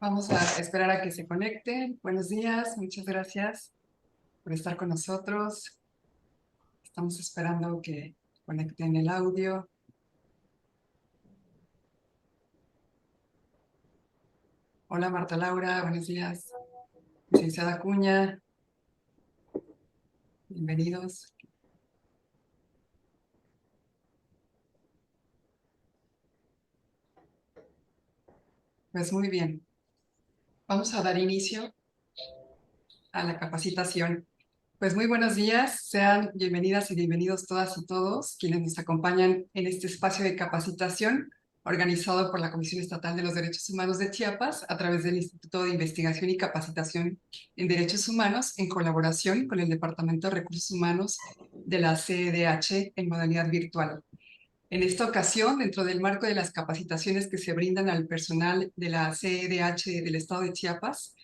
Vamos a esperar a que se conecten. Buenos días, muchas gracias por estar con nosotros. Estamos esperando que conecten el audio. Hola Marta Laura, buenos días. Licenciada Acuña, bienvenidos. Pues muy bien, vamos a dar inicio a la capacitación. Pues muy buenos días, sean bienvenidas y bienvenidos todas y todos quienes nos acompañan en este espacio de capacitación organizado por la Comisión Estatal de los Derechos Humanos de Chiapas a través del Instituto de Investigación y Capacitación en Derechos Humanos en colaboración con el Departamento de Recursos Humanos de la CEDH en modalidad virtual. En esta ocasión, dentro del marco de las capacitaciones que se brindan al personal de la CEDH del Estado de Chiapas,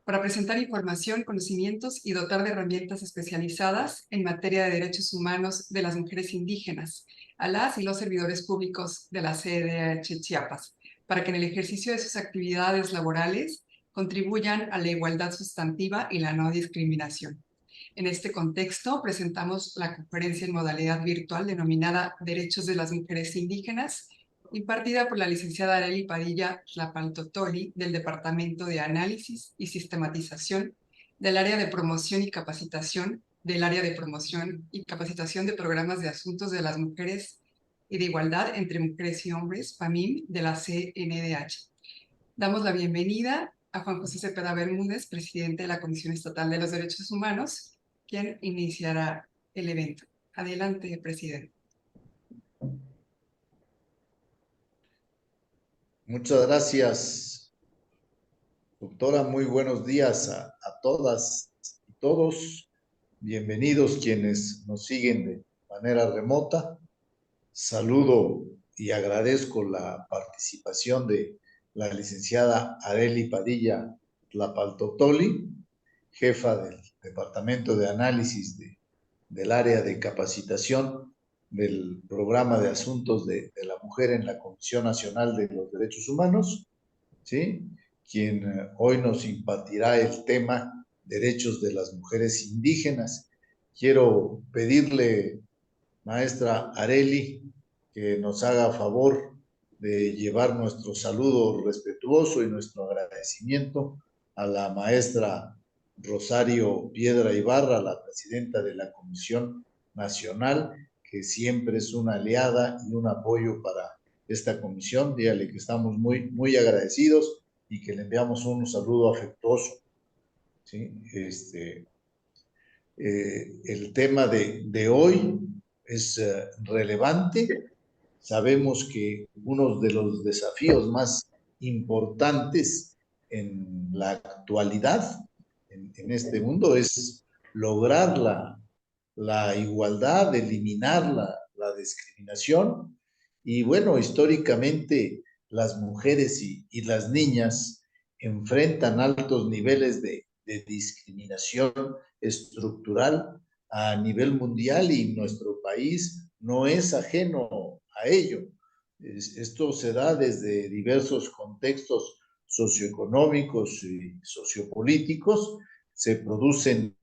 para presentar información, conocimientos y dotar de herramientas especializadas en materia de derechos humanos de las mujeres indígenas a las y los servidores públicos de la CEDH Chiapas, para que en el ejercicio de sus actividades laborales contribuyan a la igualdad sustantiva y la no discriminación. En este contexto, presentamos la conferencia en modalidad virtual denominada Derechos de las Mujeres Indígenas, impartida por la licenciada Arely Padilla Tlapaltotoli del Departamento de Análisis y Sistematización del Área de Promoción y Capacitación de Programas de Asuntos de las Mujeres y de Igualdad entre Mujeres y Hombres, PAMIM, de la CNDH. Damos la bienvenida a Juan José Cepeda Bermúdez, presidente de la Comisión Estatal de los Derechos Humanos, quien iniciará el evento. Adelante, presidente. Muchas gracias, doctora. Muy buenos días a todas y todos. Bienvenidos quienes nos siguen de manera remota. Saludo y agradezco la participación de la licenciada Arely Padilla Tlapaltotoli, jefa del Departamento de Análisis del área de capacitación del Programa de Asuntos de la Mujer en la Comisión Nacional de los Derechos Humanos, ¿sí? Quien hoy nos impartirá el tema Derechos de las Mujeres Indígenas. Quiero pedirle, maestra Arely, que nos haga favor de llevar nuestro saludo respetuoso y nuestro agradecimiento a la maestra Rosario Piedra Ibarra, la presidenta de la Comisión Nacional, que siempre es una aliada y un apoyo para esta comisión. Dígale que estamos muy agradecidos y que le enviamos un saludo afectuoso, ¿sí? El tema de hoy es relevante. Sabemos que uno de los desafíos más importantes en la actualidad, en este mundo, es lograr la igualdad, eliminar la discriminación. Y bueno, históricamente las mujeres y las niñas enfrentan altos niveles de discriminación estructural a nivel mundial y nuestro país no es ajeno a ello. Esto se da desde diversos contextos socioeconómicos y sociopolíticos. Se producen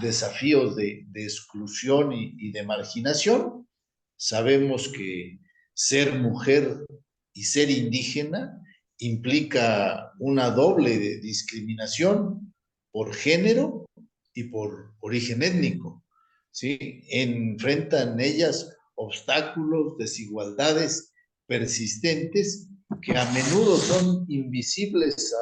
desafíos de exclusión y de marginación. Sabemos que ser mujer y ser indígena implica una doble discriminación por género y por origen étnico, ¿sí? Enfrentan ellas obstáculos, desigualdades persistentes que a menudo son invisibles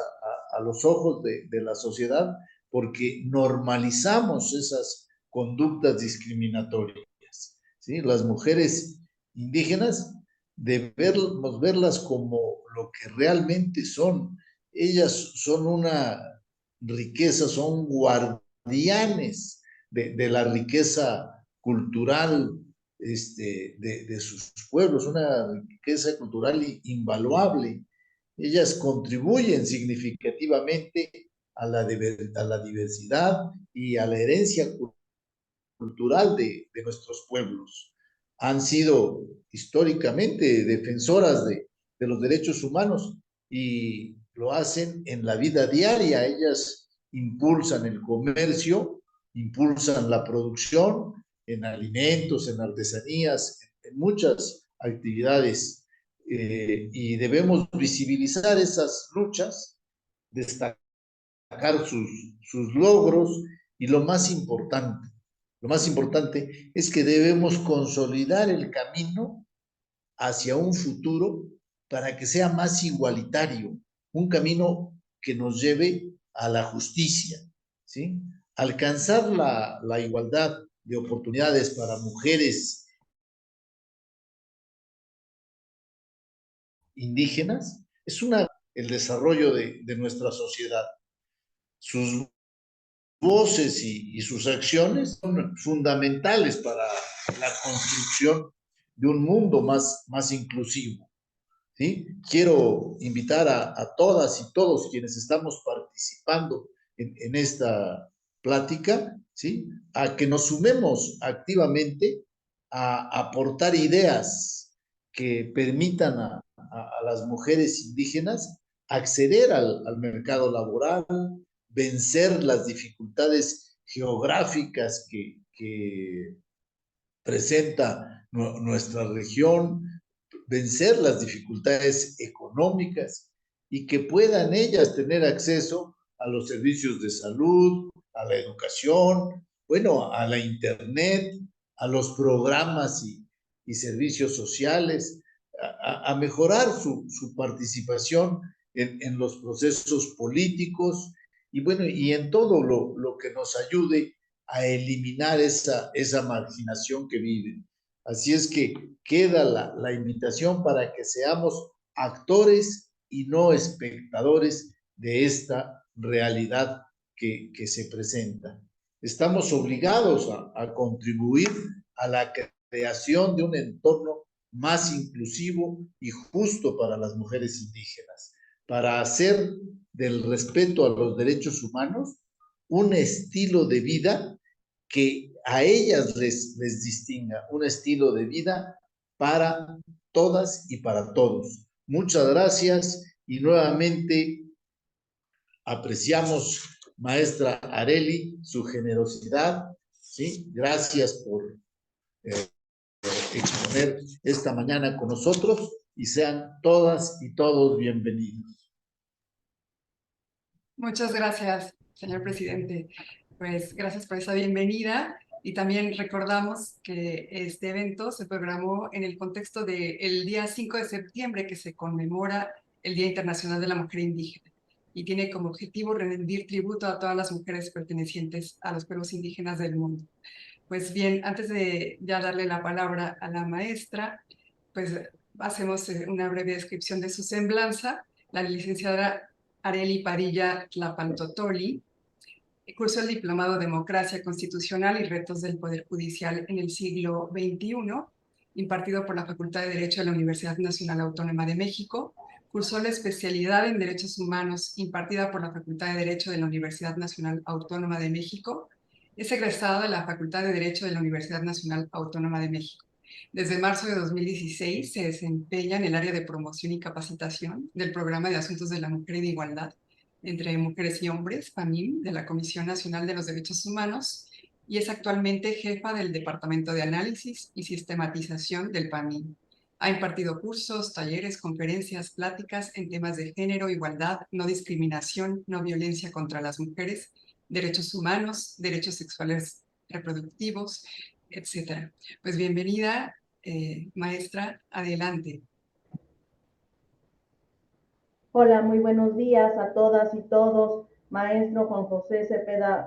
a los ojos de la sociedad porque normalizamos esas conductas discriminatorias, ¿sí? Las mujeres indígenas debemos verlas como lo que realmente son. Ellas son una riqueza, son guardianes de la riqueza cultural de sus pueblos, una riqueza cultural invaluable. Ellas contribuyen significativamente a la diversidad y a la herencia cultural de nuestros pueblos. Han sido históricamente defensoras de los derechos humanos y lo hacen en la vida diaria. Ellas impulsan el comercio, impulsan la producción en alimentos, en artesanías, en muchas actividades. Y debemos visibilizar esas luchas, destacar sus logros y lo más importante es que debemos consolidar el camino hacia un futuro para que sea más igualitario, un camino que nos lleve a la justicia, ¿sí? Alcanzar la igualdad de oportunidades para mujeres indígenas es el desarrollo de nuestra sociedad. Sus voces y sus acciones son fundamentales para la construcción de un mundo más inclusivo. ¿Sí? Quiero invitar a todas y todos quienes estamos participando en esta plática, ¿sí? A que nos sumemos activamente a aportar ideas que permitan a las mujeres indígenas acceder al mercado laboral, vencer las dificultades geográficas que presenta nuestra región, vencer las dificultades económicas y que puedan ellas tener acceso a los servicios de salud, a la educación, bueno, a la internet, a los programas y servicios sociales, a mejorar su participación en los procesos políticos y bueno, y en todo lo que nos ayude a eliminar esa marginación que viven. Así es que queda la invitación para que seamos actores y no espectadores de esta realidad que se presenta. Estamos obligados a contribuir a la creación de un entorno más inclusivo y justo para las mujeres indígenas, para hacer del respeto a los derechos humanos un estilo de vida que a ellas les distinga, un estilo de vida para todas y para todos. Muchas gracias y nuevamente apreciamos, maestra Arely, su generosidad, ¿sí? Gracias por exponer esta mañana con nosotros y sean todas y todos bienvenidos. Muchas gracias, señor presidente. Pues gracias por esa bienvenida y también recordamos que este evento se programó en el contexto del día 5 de septiembre que se conmemora el Día Internacional de la Mujer Indígena y tiene como objetivo rendir tributo a todas las mujeres pertenecientes a los pueblos indígenas del mundo. Pues bien, antes de ya darle la palabra a la maestra, pues hacemos una breve descripción de su semblanza. La licenciada Arely Padilla Tlapantotoli cursó el diplomado Democracia Constitucional y Retos del Poder Judicial en el siglo XXI, impartido por la Facultad de Derecho de la Universidad Nacional Autónoma de México. Cursó la especialidad en Derechos Humanos, impartida por la Facultad de Derecho de la Universidad Nacional Autónoma de México. Es egresada de la Facultad de Derecho de la Universidad Nacional Autónoma de México. Desde marzo de 2016 se desempeña en el área de promoción y capacitación del Programa de Asuntos de la Mujer y de Igualdad entre Mujeres y Hombres, PAMIM, de la Comisión Nacional de los Derechos Humanos, y es actualmente jefa del Departamento de Análisis y Sistematización del PAMIM. Ha impartido cursos, talleres, conferencias, pláticas en temas de género, igualdad, no discriminación, no violencia contra las mujeres, derechos humanos, derechos sexuales reproductivos, etc. Pues bienvenida, maestra, adelante. Hola, muy buenos días a todas y todos. Maestro Juan José Cepeda,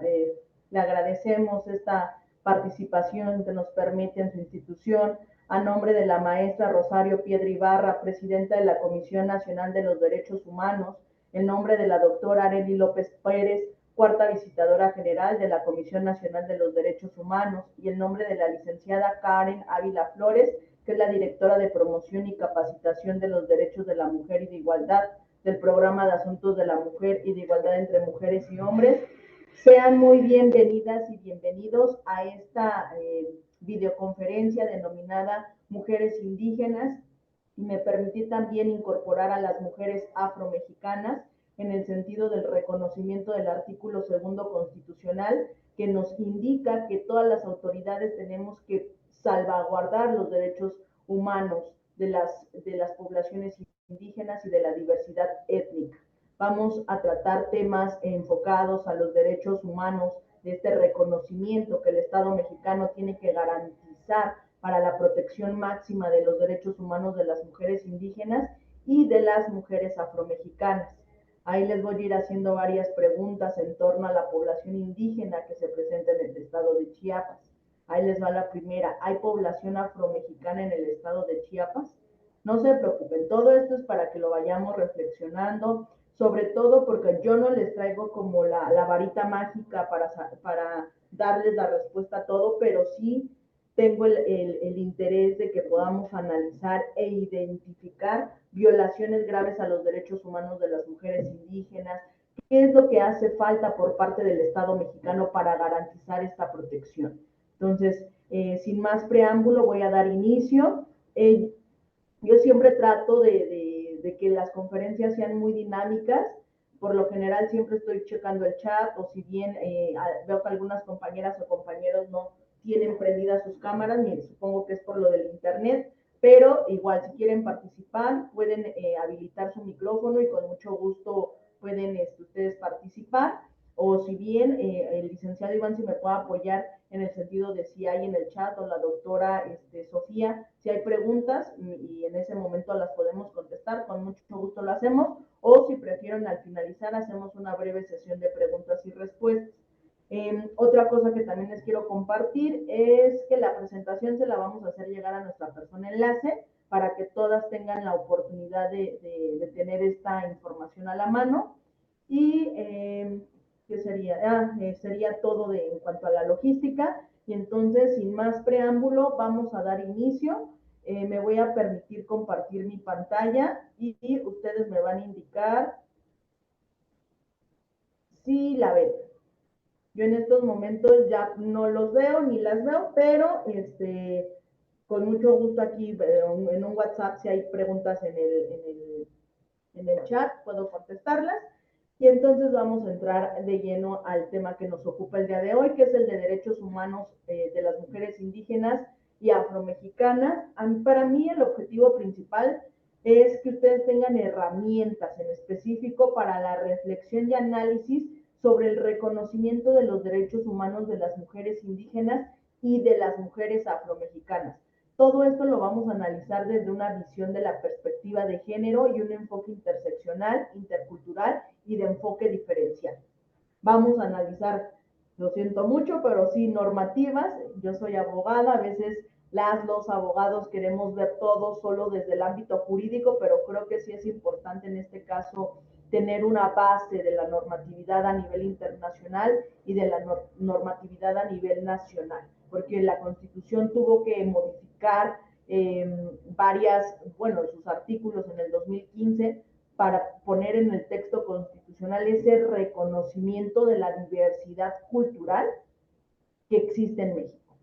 le agradecemos esta participación que nos permite en su institución. A nombre de la maestra Rosario Piedra Ibarra, presidenta de la Comisión Nacional de los Derechos Humanos, en nombre de la doctora Arely López Pérez, cuarta visitadora general de la Comisión Nacional de los Derechos Humanos, y en nombre de la licenciada Karen Ávila Flores, que es la directora de Promoción y Capacitación de los Derechos de la Mujer y de Igualdad del Programa de Asuntos de la Mujer y de Igualdad entre Mujeres y Hombres. Sean muy bienvenidas y bienvenidos a esta videoconferencia denominada Mujeres Indígenas, y me permití también incorporar a las mujeres afromexicanas, en el sentido del reconocimiento del artículo 2 constitucional, que nos indica que todas las autoridades tenemos que salvaguardar los derechos humanos de las poblaciones indígenas y de la diversidad étnica. Vamos a tratar temas enfocados a los derechos humanos, de este reconocimiento que el Estado mexicano tiene que garantizar para la protección máxima de los derechos humanos de las mujeres indígenas y de las mujeres afromexicanas. Ahí les voy a ir haciendo varias preguntas en torno a la población indígena que se presenta en el estado de Chiapas. Ahí les va la primera. ¿Hay población afromexicana en el estado de Chiapas? No se preocupen, todo esto es para que lo vayamos reflexionando, sobre todo porque yo no les traigo como la varita mágica para darles la respuesta a todo, pero sí tengo el interés de que podamos analizar e identificar violaciones graves a los derechos humanos de las mujeres indígenas, qué es lo que hace falta por parte del Estado mexicano para garantizar esta protección. Entonces, sin más preámbulo, voy a dar inicio. Yo siempre trato de que las conferencias sean muy dinámicas. Por lo general siempre estoy checando el chat, o si bien veo que algunas compañeras o compañeros no tienen prendidas sus cámaras, supongo que es por lo del internet, pero igual si quieren participar pueden habilitar su micrófono y con mucho gusto pueden ustedes participar. O si bien el licenciado Iván, si me puede apoyar en el sentido de si hay en el chat, o la doctora Sofía, si hay preguntas y en ese momento las podemos contestar, con mucho gusto lo hacemos, o si prefieren al finalizar hacemos una breve sesión de preguntas y respuestas. Otra cosa que también les quiero compartir es que la presentación se la vamos a hacer llegar a nuestra persona enlace para que todas tengan la oportunidad de tener esta información a la mano. Y ¿qué sería? Sería todo en cuanto a la logística. Y entonces, sin más preámbulo, vamos a dar inicio. Me voy a permitir compartir mi pantalla y ustedes me van a indicar si la ven. Yo en estos momentos ya no los veo ni las veo, pero con mucho gusto aquí en un WhatsApp, si hay preguntas en el chat, puedo contestarlas. Y entonces vamos a entrar de lleno al tema que nos ocupa el día de hoy, que es el de derechos humanos de las mujeres indígenas y afromexicanas. Para mí el objetivo principal es que ustedes tengan herramientas en específico para la reflexión y análisis sobre el reconocimiento de los derechos humanos de las mujeres indígenas y de las mujeres afromexicanas. Todo esto lo vamos a analizar desde una visión de la perspectiva de género y un enfoque interseccional, intercultural y de enfoque diferencial. Vamos a analizar, lo siento mucho, pero sí normativas. Yo soy abogada, a veces los abogados queremos ver todo solo desde el ámbito jurídico, pero creo que sí es importante en este caso tener una base de la normatividad a nivel internacional y de la normatividad a nivel nacional, porque la Constitución tuvo que modificar sus artículos en el 2015 para poner en el texto constitucional ese reconocimiento de la diversidad cultural que existe en México.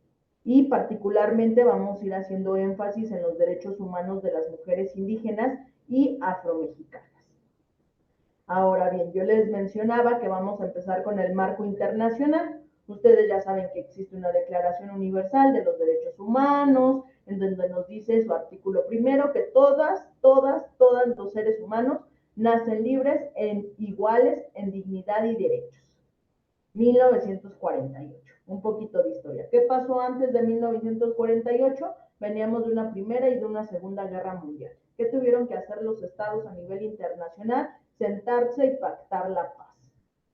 Y particularmente vamos a ir haciendo énfasis en los derechos humanos de las mujeres indígenas y afromexicanas. Ahora bien, yo les mencionaba que vamos a empezar con el marco internacional. Ustedes ya saben que existe una Declaración Universal de los Derechos Humanos, en donde nos dice su artículo primero que todos los seres humanos nacen libres, iguales en dignidad y derechos. 1948, un poquito de historia. ¿Qué pasó antes de 1948? Veníamos de una primera y de una segunda guerra mundial. ¿Qué tuvieron que hacer los estados a nivel internacional? Sentarse y pactar la paz.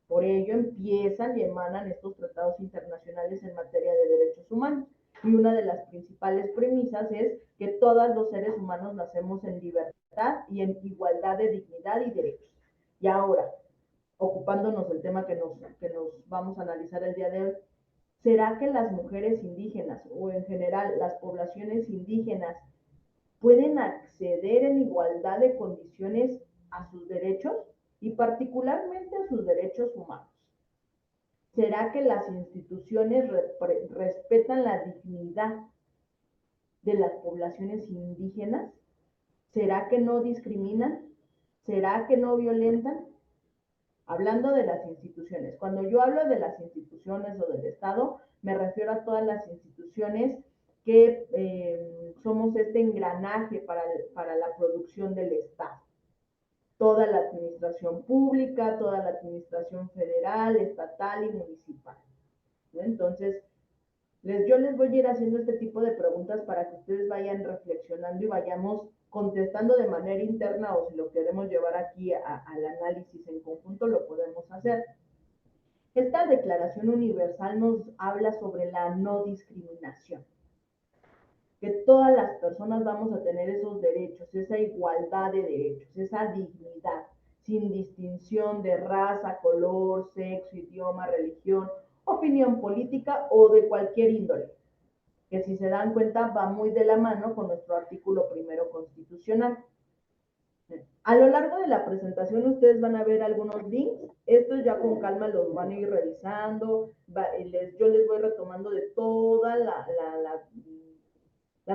Por ello empiezan y emanan estos tratados internacionales en materia de derechos humanos. Y una de las principales premisas es que todos los seres humanos nacemos en libertad y en igualdad de dignidad y derechos. Y ahora, ocupándonos del tema que nos vamos a analizar el día de hoy, ¿será que las mujeres indígenas o en general las poblaciones indígenas pueden acceder en igualdad de condiciones a sus derechos y particularmente a sus derechos humanos? ¿Será que las instituciones respetan la dignidad de las poblaciones indígenas? ¿Será que no discriminan? ¿Será que no violentan? hablando de las instituciones. Cuando yo hablo de las instituciones o del Estado, me refiero a todas las instituciones que somos este engranaje para la producción del Estado. Toda la administración pública, toda la administración federal, estatal y municipal, ¿no? Entonces, yo les voy a ir haciendo este tipo de preguntas para que ustedes vayan reflexionando y vayamos contestando de manera interna, o si lo queremos llevar aquí al análisis en conjunto, lo podemos hacer. Esta Declaración Universal nos habla sobre la no discriminación, que todas las personas vamos a tener esos derechos, esa igualdad de derechos, esa dignidad, sin distinción de raza, color, sexo, idioma, religión, opinión política o de cualquier índole, que si se dan cuenta va muy de la mano con nuestro artículo primero constitucional. A lo largo de la presentación ustedes van a ver algunos links, estos ya con calma los van a ir revisando, yo les voy retomando de todas las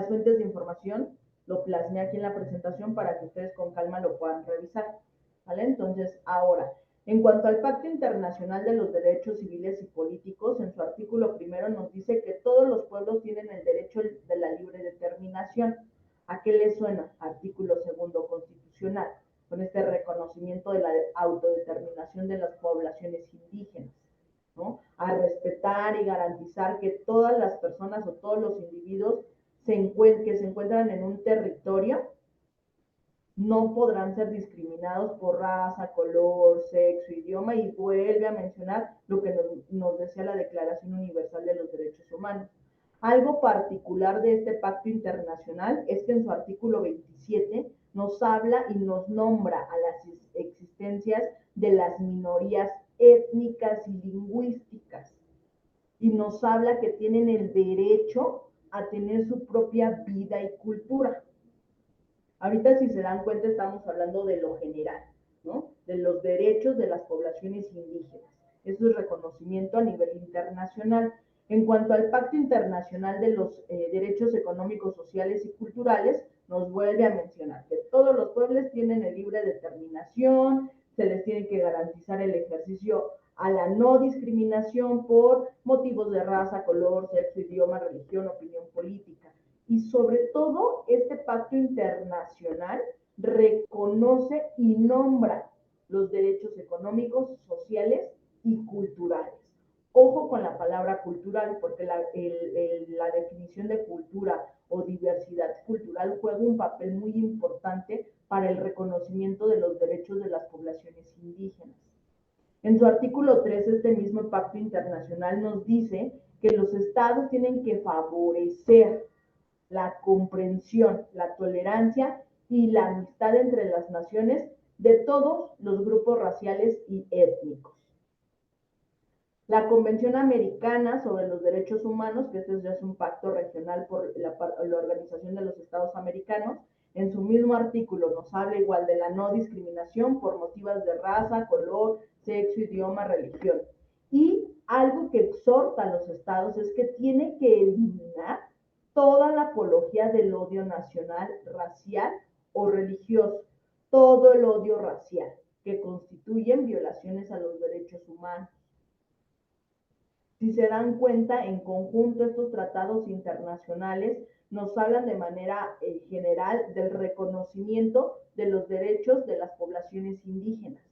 fuentes de información, lo plasmé aquí en la presentación para que ustedes con calma lo puedan revisar, ¿vale? Entonces, ahora, en cuanto al Pacto Internacional de los Derechos Civiles y Políticos, en su artículo primero nos dice que todos los pueblos tienen el derecho de la libre determinación. ¿A qué les suena? Artículo segundo constitucional, con este reconocimiento de la autodeterminación de las poblaciones indígenas, ¿no? A respetar y garantizar que todas las personas o todos los individuos que se encuentran en un territorio no podrán ser discriminados por raza, color, sexo, idioma, y vuelve a mencionar lo que nos decía la Declaración Universal de los Derechos Humanos. Algo particular de este pacto internacional es que en su artículo 27 nos habla y nos nombra a las existencias de las minorías étnicas y lingüísticas, y nos habla que tienen el derecho a tener su propia vida y cultura. Ahorita, si se dan cuenta, estamos hablando de lo general, ¿no? De los derechos de las poblaciones indígenas. Eso es reconocimiento a nivel internacional. En cuanto al Pacto Internacional de los Derechos Económicos, Sociales y Culturales, nos vuelve a mencionar que todos los pueblos tienen el libre determinación, se les tiene que garantizar el ejercicio a la no discriminación por motivos de raza, color, sexo, idioma, religión, opinión política. Y sobre todo, este pacto internacional reconoce y nombra los derechos económicos, sociales y culturales. Ojo con la palabra cultural, porque la definición de cultura o diversidad cultural juega un papel muy importante para el reconocimiento de los derechos de las poblaciones indígenas. En su artículo 3, este mismo pacto internacional nos dice que los estados tienen que favorecer la comprensión, la tolerancia y la amistad entre las naciones de todos los grupos raciales y étnicos. La Convención Americana sobre los Derechos Humanos, que este ya es un pacto regional por la Organización de los Estados Americanos, en su mismo artículo nos habla igual de la no discriminación por motivos de raza, color, sexo, idioma, religión. Y algo que exhorta a los estados es que tiene que eliminar toda la apología del odio nacional, racial o religioso, todo el odio racial, que constituyen violaciones a los derechos humanos. Si se dan cuenta, en conjunto estos tratados internacionales nos hablan de manera general del reconocimiento de los derechos de las poblaciones indígenas.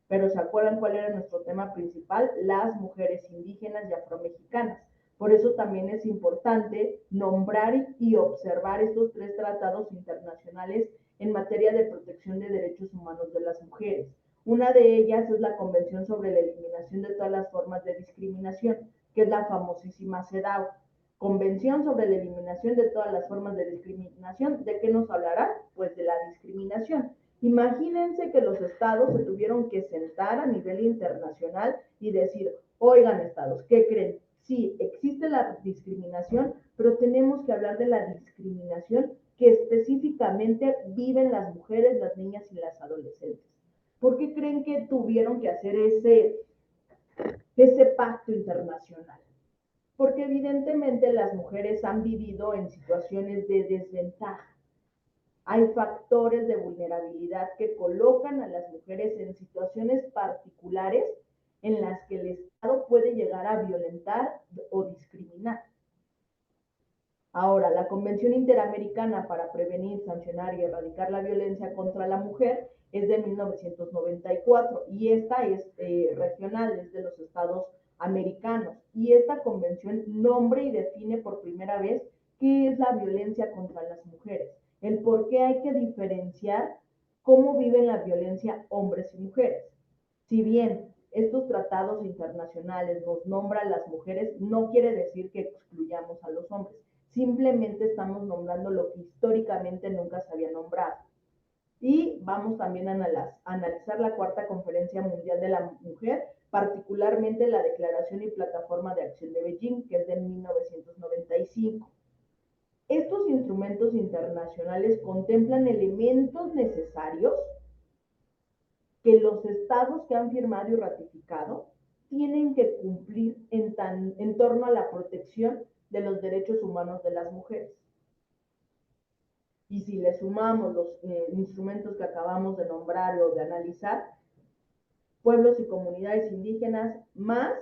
Pero ¿se acuerdan cuál era nuestro tema principal? Las mujeres indígenas y afromexicanas. Por eso también es importante nombrar y observar estos 3 tratados internacionales en materia de protección de derechos humanos de las mujeres. Una de ellas es la Convención sobre la Eliminación de todas las formas de discriminación, que es la famosísima CEDAW. Convención sobre la Eliminación de todas las formas de discriminación. ¿De qué nos hablará? Pues de la discriminación. Imagínense que los estados se tuvieron que sentar a nivel internacional y decir, oigan estados, ¿qué creen? Sí, existe la discriminación, pero tenemos que hablar de la discriminación que específicamente viven las mujeres, las niñas y las adolescentes. ¿Por qué creen que tuvieron que hacer ese pacto internacional? Porque evidentemente las mujeres han vivido en situaciones de desventaja. Hay factores de vulnerabilidad que colocan a las mujeres en situaciones particulares en las que el Estado puede llegar a violentar o discriminar. Ahora, la Convención Interamericana para Prevenir, Sancionar y Erradicar la Violencia contra la Mujer es de 1994 y esta es regional, es de los estados americanos. Y esta convención nombra y define por primera vez qué es la violencia contra las mujeres, el por qué hay que diferenciar cómo viven la violencia hombres y mujeres. Si bien estos tratados internacionales nos nombran a las mujeres, no quiere decir que excluyamos a los hombres. Simplemente estamos nombrando lo que históricamente nunca se había nombrado. Y vamos también a analizar la Cuarta Conferencia Mundial de la Mujer, particularmente la Declaración y Plataforma de Acción de Beijing, que es de 1995. Estos instrumentos internacionales contemplan elementos necesarios que los estados que han firmado y ratificado tienen que cumplir en torno a la protección de los derechos humanos de las mujeres. Y si le sumamos los instrumentos que acabamos de nombrar o de analizar, pueblos y comunidades indígenas más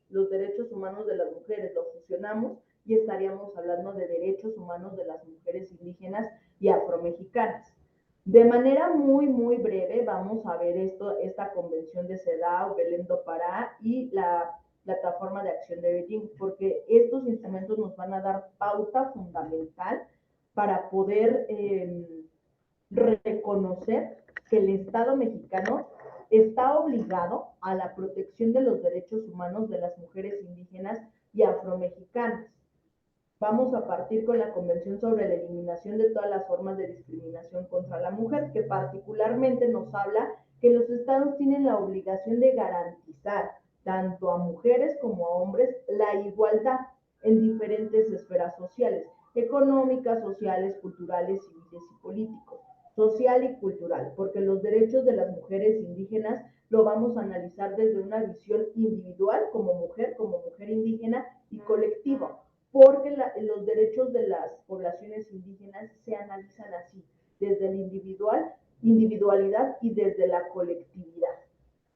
los derechos humanos de las mujeres, los fusionamos y estaríamos hablando de derechos humanos de las mujeres indígenas y afromexicanas. De manera muy breve vamos a ver esta convención de CEDAW, Belém do Pará y la plataforma de acción de Beijing, porque estos instrumentos nos van a dar pauta fundamental para poder reconocer que el Estado mexicano está obligado a la protección de los derechos humanos de las mujeres indígenas y afromexicanas. Vamos a partir con la Convención sobre la Eliminación de todas las formas de discriminación contra la mujer, que particularmente nos habla que los estados tienen la obligación de garantizar tanto a mujeres como a hombres la igualdad en diferentes esferas sociales, económicas, sociales, culturales, civiles y políticos, social y cultural, porque los derechos de las mujeres indígenas lo vamos a analizar desde una visión individual como mujer indígena y colectivo, porque los derechos de las poblaciones indígenas se analizan así, desde la individualidad y desde la colectividad.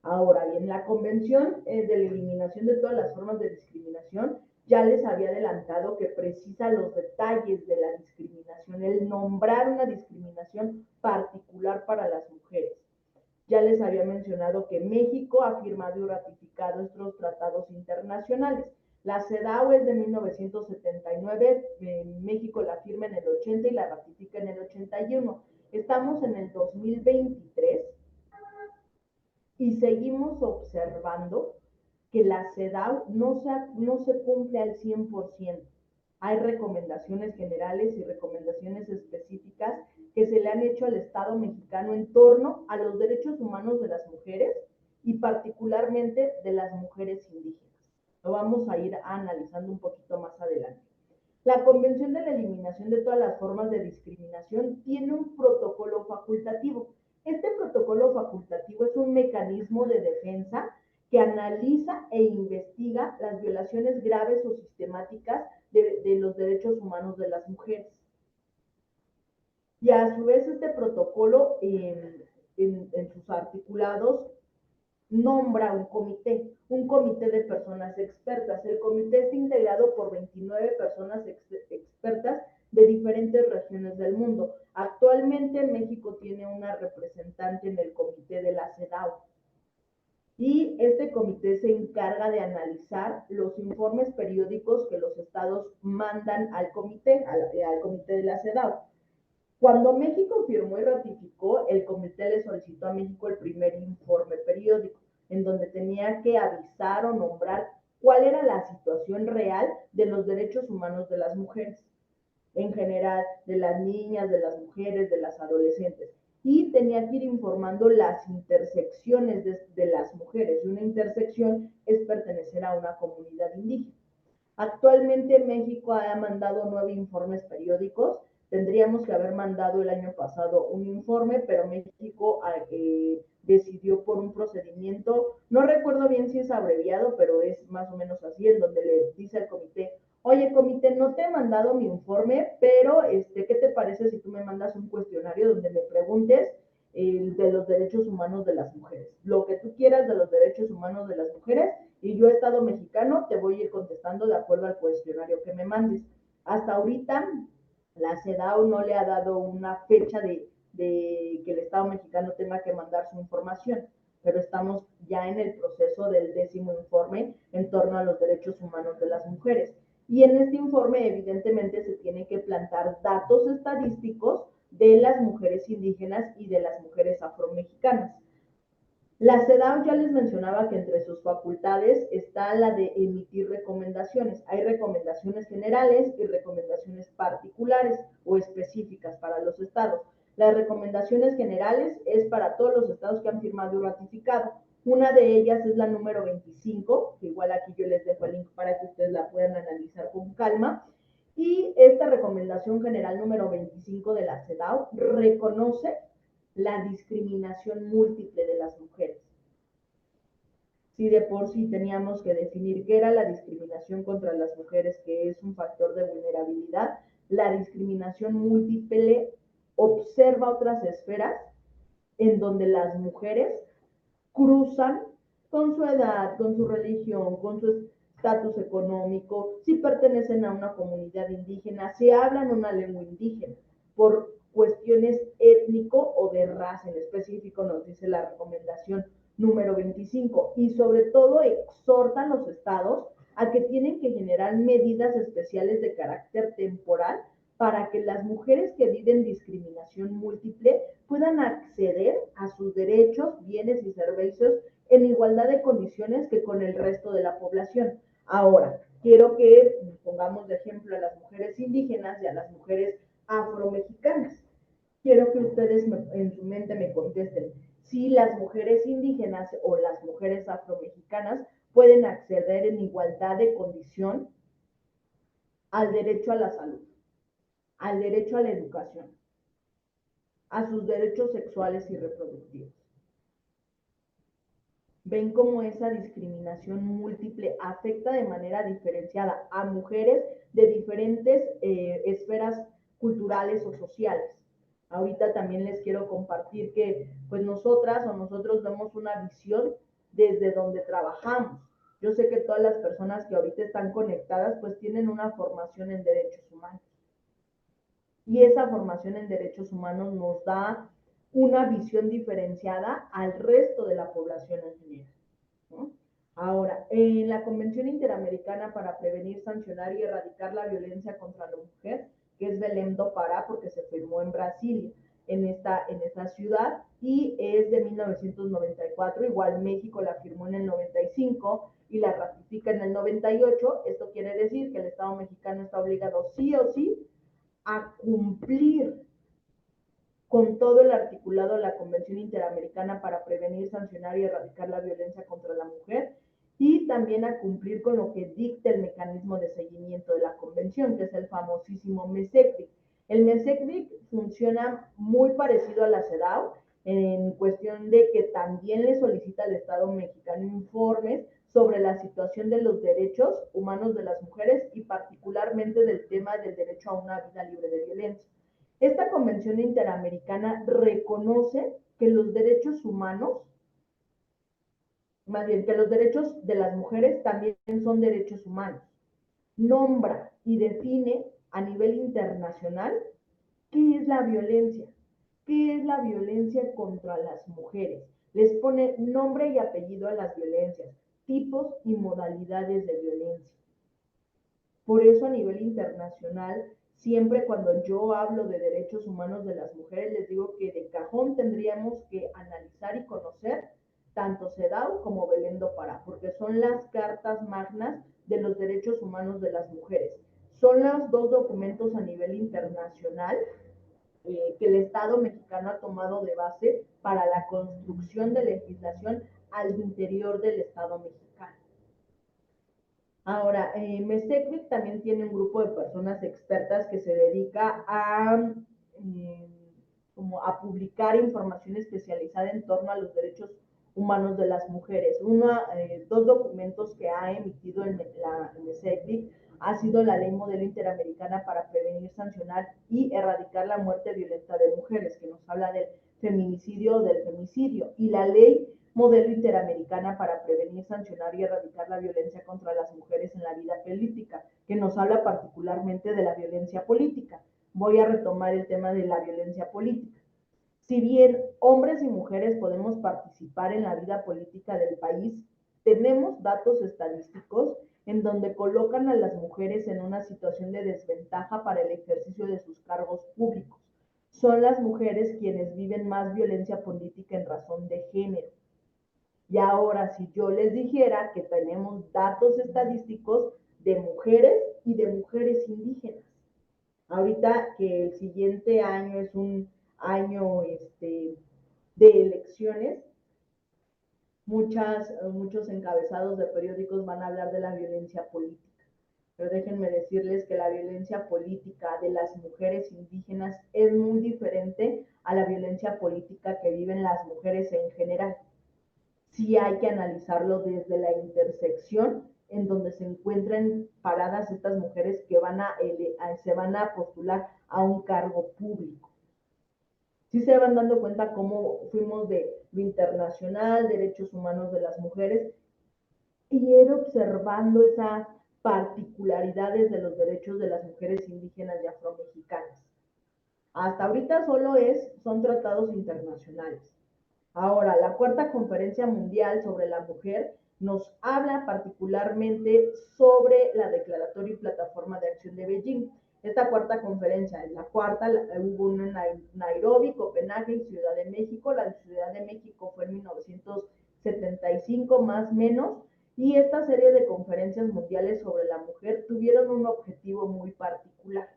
Ahora bien, la Convención de la Eliminación de todas las formas de discriminación ya les había adelantado que precisa los detalles de la discriminación, el nombrar una discriminación particular para las mujeres. Ya les había mencionado que México ha firmado y ratificado estos tratados internacionales. La CEDAW es de 1979, México la firma en el 80 y la ratifica en el 81. Estamos en el 2023 y seguimos observando que la CEDAW no se cumple al 100%. Hay recomendaciones generales y recomendaciones específicas que se le han hecho al Estado mexicano en torno a los derechos humanos de las mujeres y particularmente de las mujeres indígenas. Lo vamos a ir analizando un poquito más adelante. La Convención de la Eliminación de todas las formas de discriminación tiene un protocolo facultativo. Este protocolo facultativo es un mecanismo de defensa que analiza e investiga las violaciones graves o sistemáticas de los derechos humanos de las mujeres. Y a su vez este protocolo en sus articulados nombra un comité de personas expertas. El comité está integrado por 29 personas expertas de diferentes regiones del mundo. Actualmente México tiene una representante en el comité de la CEDAW. Y este comité se encarga de analizar los informes periódicos que los estados mandan al comité de la CEDAW. Cuando México firmó y ratificó, el comité le solicitó a México el primer informe periódico, en donde tenía que avisar o nombrar cuál era la situación real de los derechos humanos de las mujeres, en general, de las niñas, de las mujeres, de las adolescentes. Y tenía que ir informando las intersecciones de las mujeres. Y una intersección es pertenecer a una comunidad indígena. Actualmente México ha mandado 9 informes periódicos. Tendríamos que haber mandado el año pasado un informe, pero México decidió por un procedimiento, no recuerdo bien si es abreviado, pero es más o menos así, en donde le dice al comité, oye, comité, no te he mandado mi informe, pero ¿qué te parece si tú me mandas un cuestionario donde me preguntes de los derechos humanos de las mujeres? Lo que tú quieras de los derechos humanos de las mujeres, y yo, Estado mexicano, te voy a ir contestando de acuerdo al cuestionario que me mandes. Hasta ahorita, la CEDAW no le ha dado una fecha de que el Estado mexicano tenga que mandar su información, pero estamos ya en el proceso del 10º informe en torno a los derechos humanos de las mujeres. Y en este informe, evidentemente, se tienen que plantar datos estadísticos de las mujeres indígenas y de las mujeres afromexicanas. La CEDAW ya les mencionaba que entre sus facultades está la de emitir recomendaciones. Hay recomendaciones generales y recomendaciones particulares o específicas para los estados. Las recomendaciones generales es para todos los estados que han firmado y ratificado. Una de ellas es la número 25, que igual aquí yo les dejo el link para que ustedes la puedan analizar con calma. Y esta recomendación general número 25 de la CEDAW reconoce la discriminación múltiple de las mujeres. Si de por sí teníamos que definir qué era la discriminación contra las mujeres, que es un factor de vulnerabilidad, la discriminación múltiple observa otras esferas en donde las mujeres cruzan con su edad, con su religión, con su estatus económico, si pertenecen a una comunidad indígena, si hablan una lengua indígena, por cuestiones étnico o de raza en específico, nos dice la recomendación número 25, y sobre todo exhortan los estados a que tienen que generar medidas especiales de carácter temporal para que las mujeres que viven discriminación múltiple puedan acceder a sus derechos, bienes y servicios en igualdad de condiciones que con el resto de la población. Ahora, quiero que pongamos de ejemplo a las mujeres indígenas y a las mujeres afromexicanas. Quiero que ustedes en su mente me contesten si las mujeres indígenas o las mujeres afromexicanas pueden acceder en igualdad de condición al derecho a la salud, al derecho a la educación, a sus derechos sexuales y reproductivos. Ven cómo esa discriminación múltiple afecta de manera diferenciada a mujeres de diferentes esferas culturales o sociales. Ahorita también les quiero compartir que pues nosotras o nosotros vemos una visión desde donde trabajamos. Yo sé que todas las personas que ahorita están conectadas pues tienen una formación en derechos humanos. Y esa formación en derechos humanos nos da una visión diferenciada al resto de la población en general, ¿no? Ahora, en la Convención Interamericana para Prevenir, Sancionar y Erradicar la Violencia contra la Mujer, que es Belém do Pará, porque se firmó en Brasilia, en esta ciudad, y es de 1994, igual México la firmó en el 95 y la ratifica en el 98, esto quiere decir que el Estado mexicano está obligado sí o sí a cumplir con todo el articulado de la Convención Interamericana para Prevenir, Sancionar y Erradicar la Violencia contra la Mujer, y también a cumplir con lo que dicta el mecanismo de seguimiento de la Convención, que es el famosísimo MESECRIC. El MESECRIC funciona muy parecido a la CEDAW, en cuestión de que también le solicita al Estado mexicano informes sobre la situación de los derechos humanos de las mujeres y particularmente del tema del derecho a una vida libre de violencia. Esta Convención Interamericana reconoce que los derechos humanos, más bien que los derechos de las mujeres también son derechos humanos. Nombra y define a nivel internacional qué es la violencia, qué es la violencia contra las mujeres. Les pone nombre y apellido a las violencias, tipos y modalidades de violencia. Por eso a nivel internacional, siempre cuando yo hablo de derechos humanos de las mujeres, les digo que de cajón tendríamos que analizar y conocer tanto CEDAW como Belém do Pará, porque son las cartas magnas de los derechos humanos de las mujeres. Son los dos documentos a nivel internacional que el Estado mexicano ha tomado de base para la construcción de legislación al interior del Estado mexicano. Ahora, MESECRIC también tiene un grupo de personas expertas que se dedica como a publicar información especializada en torno a los derechos humanos de las mujeres. Dos documentos que ha emitido el MESECRIC ha sido la Ley Modelo Interamericana para Prevenir, Sancionar y Erradicar la Muerte Violenta de Mujeres, que nos habla del feminicidio o del femicidio, y la Ley Modelo Interamericana para Prevenir, Sancionar y Erradicar la Violencia contra las Mujeres en la Vida Política, que nos habla particularmente de la violencia política. Voy a retomar el tema de la violencia política. Si bien hombres y mujeres podemos participar en la vida política del país, tenemos datos estadísticos en donde colocan a las mujeres en una situación de desventaja para el ejercicio de sus cargos públicos. Son las mujeres quienes viven más violencia política en razón de género. Y ahora, si yo les dijera que tenemos datos estadísticos de mujeres y de mujeres indígenas, ahorita que el siguiente año es un año de elecciones, muchos encabezados de periódicos van a hablar de la violencia política. Pero déjenme decirles que la violencia política de las mujeres indígenas es muy diferente a la violencia política que viven las mujeres en general. Sí hay que analizarlo desde la intersección en donde se encuentran paradas estas mujeres que se van a postular a un cargo público. Sí se van dando cuenta cómo fuimos de lo internacional, derechos humanos de las mujeres, y ir observando esas particularidades de los derechos de las mujeres indígenas y afromexicanas. Hasta ahorita son tratados internacionales. Ahora, la Cuarta Conferencia Mundial sobre la Mujer nos habla particularmente sobre la Declaratoria y Plataforma de Acción de Beijing. Esta cuarta conferencia es la cuarta, hubo una en Nairobi, Copenhague y Ciudad de México. La de Ciudad de México fue en 1975 más o menos, y esta serie de conferencias mundiales sobre la mujer tuvieron un objetivo muy particular: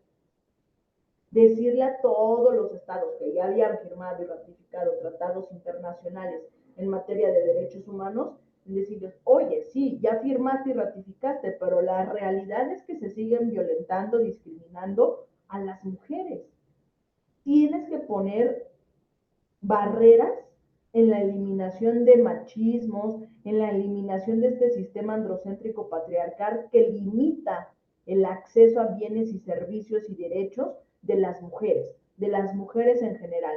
decirle a todos los estados que ya habían firmado y ratificado tratados internacionales en materia de derechos humanos, decirles, oye, sí, ya firmaste y ratificaste, pero la realidad es que se siguen violentando, discriminando a las mujeres. Tienes que poner barreras en la eliminación de machismos, en la eliminación de este sistema androcéntrico patriarcal que limita el acceso a bienes y servicios y derechos de las mujeres en general.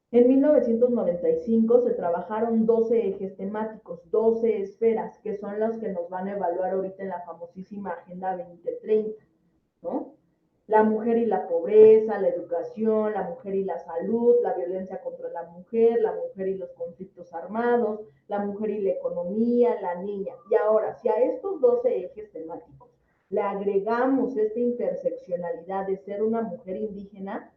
En 1995 se trabajaron 12 ejes temáticos, 12 esferas, que son las que nos van a evaluar ahorita en la famosísima Agenda 2030, ¿no? La mujer y la pobreza, la educación, la mujer y la salud, la violencia contra la mujer y los conflictos armados, la mujer y la economía, la niña. Y ahora, si a estos 12 ejes temáticos le agregamos esta interseccionalidad de ser una mujer indígena,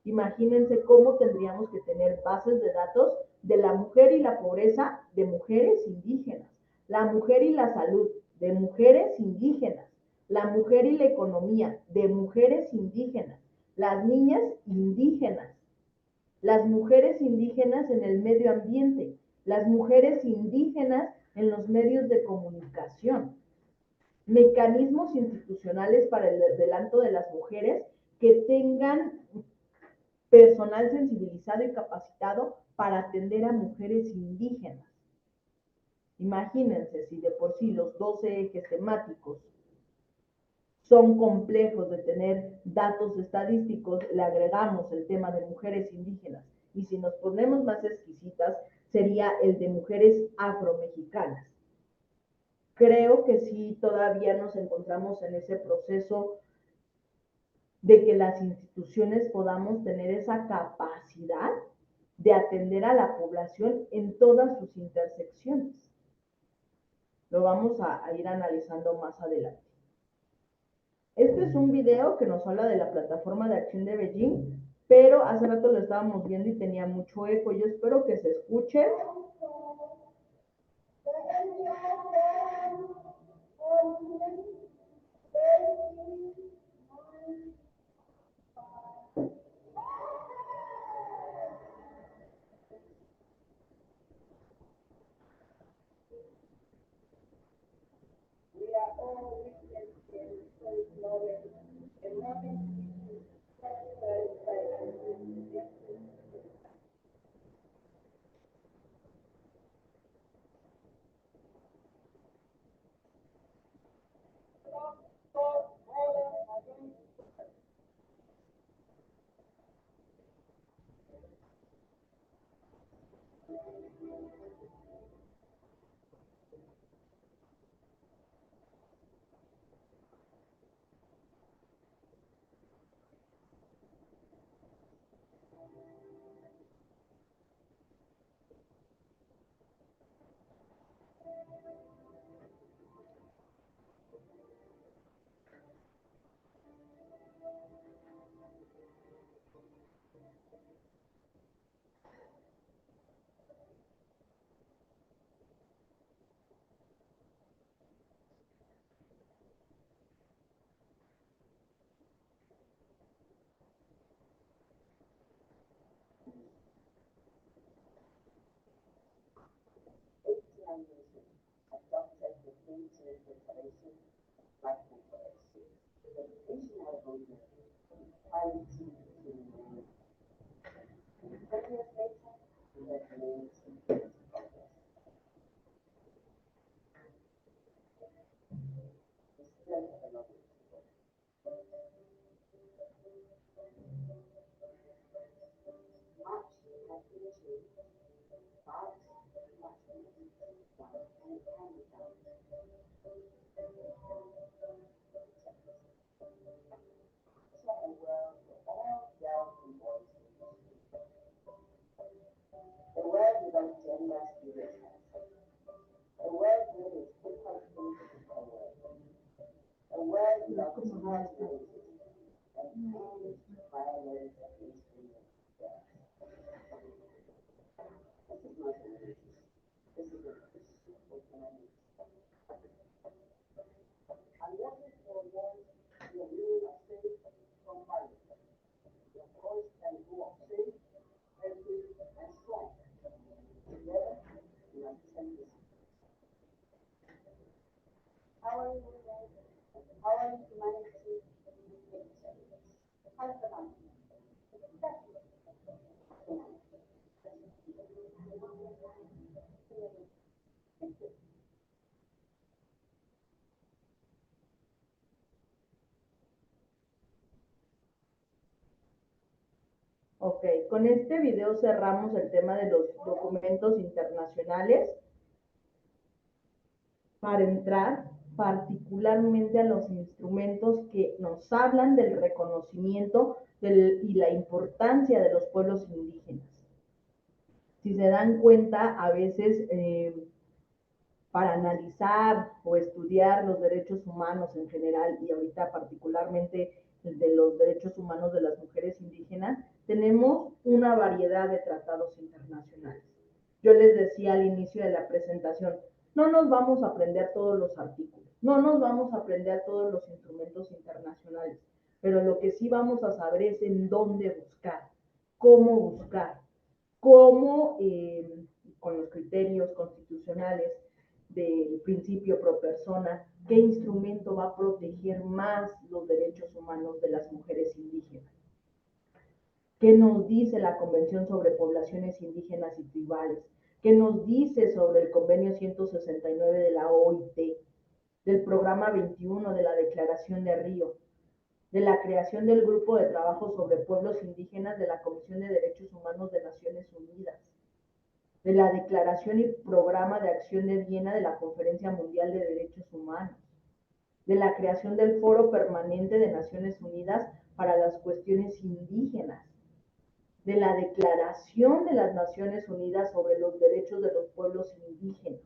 imagínense cómo tendríamos que tener bases de datos de la mujer y la pobreza de mujeres indígenas, la mujer y la salud de mujeres indígenas, la mujer y la economía de mujeres indígenas, las niñas indígenas, las mujeres indígenas en el medio ambiente, las mujeres indígenas en los medios de comunicación, mecanismos institucionales para el adelanto de las mujeres que tengan personal sensibilizado y capacitado para atender a mujeres indígenas. Imagínense si de por sí los 12 ejes temáticos son complejos de tener datos estadísticos, le agregamos el tema de mujeres indígenas, y si nos ponemos más exquisitas, sería el de mujeres afromexicanas. Creo que sí, todavía nos encontramos en ese proceso de que las instituciones podamos tener esa capacidad de atender a la población en todas sus intersecciones. Lo vamos a ir analizando más adelante. Este es un video que nos habla de la plataforma de acción de Beijing, pero hace rato lo estábamos viendo y tenía mucho eco. Yo espero que se escuche. Ok, con este video cerramos el tema de los documentos internacionales para entrar particularmente a los instrumentos que nos hablan del reconocimiento y la importancia de los pueblos indígenas. Si se dan cuenta, a veces para analizar o estudiar los derechos humanos en general y ahorita particularmente de los derechos humanos de las mujeres indígenas, tenemos una variedad de tratados internacionales. Yo les decía al inicio de la presentación, no nos vamos a aprender todos los artículos, no nos vamos a aprender todos los instrumentos internacionales, pero lo que sí vamos a saber es en dónde buscar, cómo con los criterios constitucionales del principio pro persona, qué instrumento va a proteger más los derechos humanos de las mujeres indígenas. ¿Qué nos dice la Convención sobre Poblaciones Indígenas y Tribales? ¿Qué nos dice sobre el Convenio 169 de la OIT, del Programa 21 de la Declaración de Río, de la creación del Grupo de Trabajo sobre Pueblos Indígenas de la Comisión de Derechos Humanos de Naciones Unidas, de la Declaración y Programa de Acción de Viena de la Conferencia Mundial de Derechos Humanos, de la creación del Foro Permanente de Naciones Unidas para las Cuestiones Indígenas, de la Declaración de las Naciones Unidas sobre los Derechos de los Pueblos Indígenas,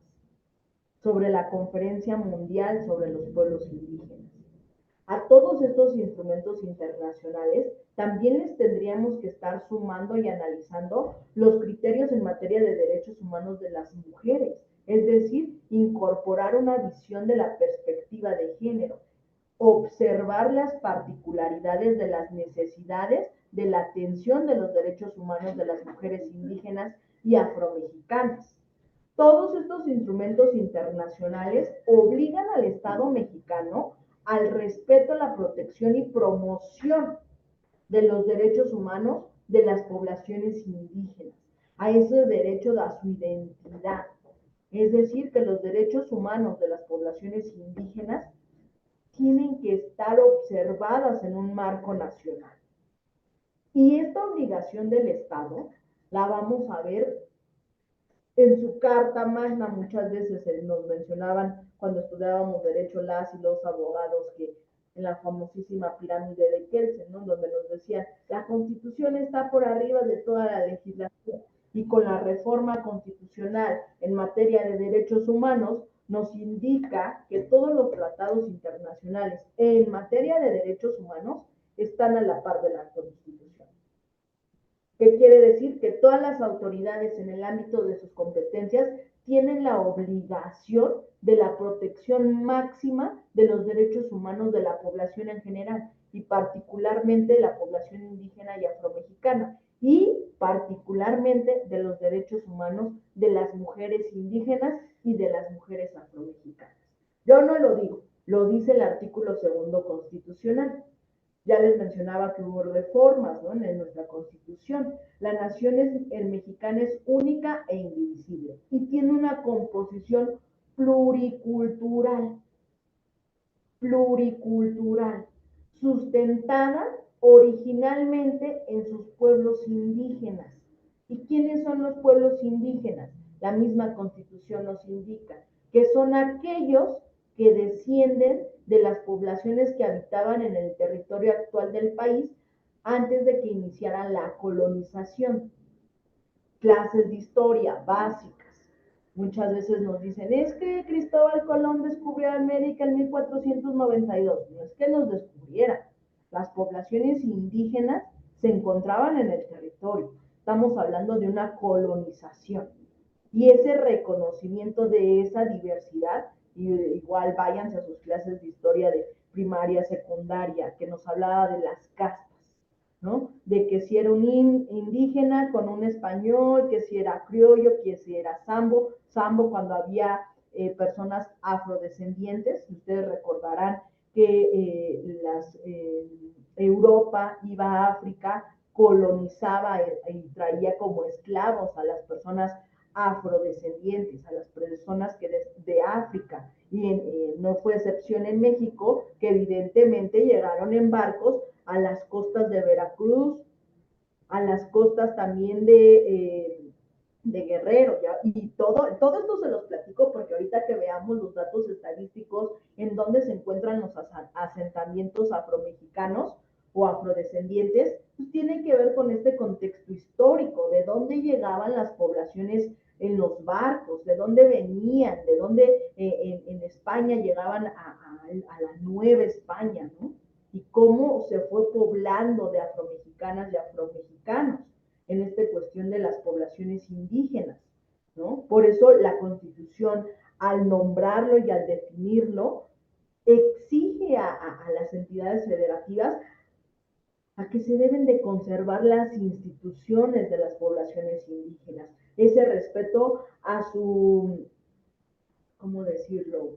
sobre la Conferencia Mundial sobre los Pueblos Indígenas. A todos estos instrumentos internacionales también les tendríamos que estar sumando y analizando los criterios en materia de derechos humanos de las mujeres, es decir, incorporar una visión de la perspectiva de género, observar las particularidades de las necesidades de la atención de los derechos humanos de las mujeres indígenas y afromexicanas. Todos estos instrumentos internacionales obligan al Estado mexicano al respeto, la protección y promoción de los derechos humanos de las poblaciones indígenas, a ese derecho a su identidad. Es decir, que los derechos humanos de las poblaciones indígenas tienen que estar observadas en un marco nacional. Y esta obligación del Estado la vamos a ver en su carta magna. Muchas veces nos mencionaban cuando estudiábamos derecho las y los abogados que en la famosísima pirámide de Kelsen, ¿no? Donde nos decían, la Constitución está por arriba de toda la legislación, y con la reforma constitucional en materia de derechos humanos nos indica que todos los tratados internacionales en materia de derechos humanos están a la par de la Constitución. ¿Qué quiere decir? Que todas las autoridades en el ámbito de sus competencias tienen la obligación de la protección máxima de los derechos humanos de la población en general y particularmente la población indígena y afromexicana, y particularmente de los derechos humanos de las mujeres indígenas y de las mujeres afromexicanas. Yo no lo digo, lo dice el artículo 2 constitucional. Ya les mencionaba que hubo reformas, ¿no?, en nuestra Constitución. La nación mexicana es única e indivisible y tiene una composición pluricultural, sustentada originalmente en sus pueblos indígenas. ¿Y quiénes son los pueblos indígenas? La misma Constitución nos indica que son aquellos que descienden de las poblaciones que habitaban en el territorio actual del país antes de que iniciara la colonización. Clases de historia básicas. Muchas veces nos dicen, es que Cristóbal Colón descubrió América en 1492. No es que nos descubriera. Las poblaciones indígenas se encontraban en el territorio. Estamos hablando de una colonización. Y ese reconocimiento de esa diversidad, y igual váyanse a sus clases de historia de primaria, secundaria, que nos hablaba de las castas, ¿no? De que si era un indígena con un español, que si era criollo, que si era sambo cuando había personas afrodescendientes. Ustedes recordarán que Europa iba a África, colonizaba y traía como esclavos a las personas afrodescendientes, a las personas que de África. Y no fue excepción en México, que evidentemente llegaron en barcos a las costas de Veracruz, a las costas también de Guerrero, ¿ya? Y todo esto se los platico porque ahorita que veamos los datos estadísticos en dónde se encuentran los asentamientos afromexicanos o afrodescendientes, pues tiene que ver con este contexto histórico, de dónde llegaban las poblaciones en los barcos, de dónde venían, de dónde en España llegaban a la Nueva España, ¿no? Y cómo se fue poblando de afromexicanas y afromexicanos en esta cuestión de las poblaciones indígenas, ¿no? Por eso la Constitución, al nombrarlo y al definirlo, exige a las entidades federativas a que se deben de conservar las instituciones de las poblaciones indígenas, ese respeto a su, ¿cómo decirlo?,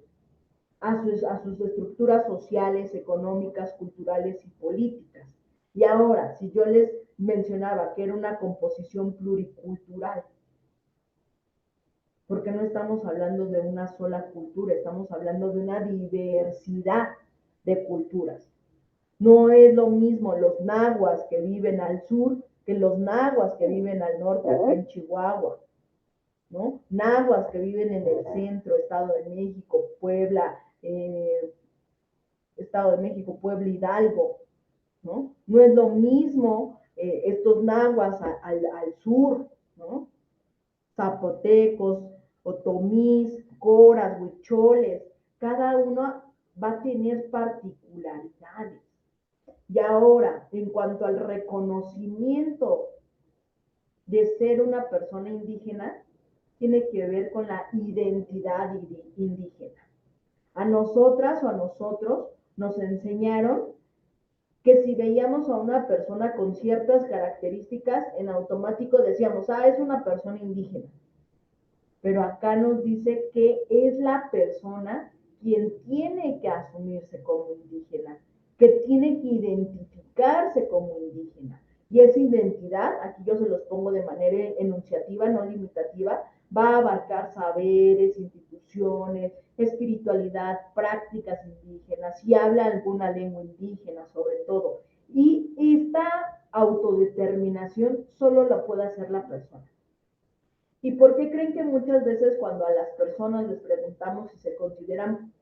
a sus estructuras sociales, económicas, culturales y políticas. Y ahora, si yo les mencionaba que era una composición pluricultural, porque no estamos hablando de una sola cultura, estamos hablando de una diversidad de culturas. No es lo mismo los nahuas que viven al sur que los nahuas que viven al norte, acá en Chihuahua, ¿no? Nahuas que viven en el centro, Estado de México, Puebla, Estado de México, Puebla, Hidalgo, ¿no? No es lo mismo estos nahuas al sur, ¿no? Zapotecos, otomís, coras, huicholes, cada uno va a tener particularidades. Y ahora, en cuanto al reconocimiento de ser una persona indígena, tiene que ver con la identidad indígena. A nosotras o a nosotros nos enseñaron que si veíamos a una persona con ciertas características, en automático decíamos, es una persona indígena. Pero acá nos dice que es la persona quien tiene que asumirse como indígena, que tiene que identificarse como indígena. Y esa identidad, aquí yo se los pongo de manera enunciativa, no limitativa, va a abarcar saberes, instituciones, espiritualidad, prácticas indígenas, si habla alguna lengua indígena sobre todo. Y esta autodeterminación solo la puede hacer la persona. ¿Y por qué creen que muchas veces cuando a las personas les preguntamos si se consideran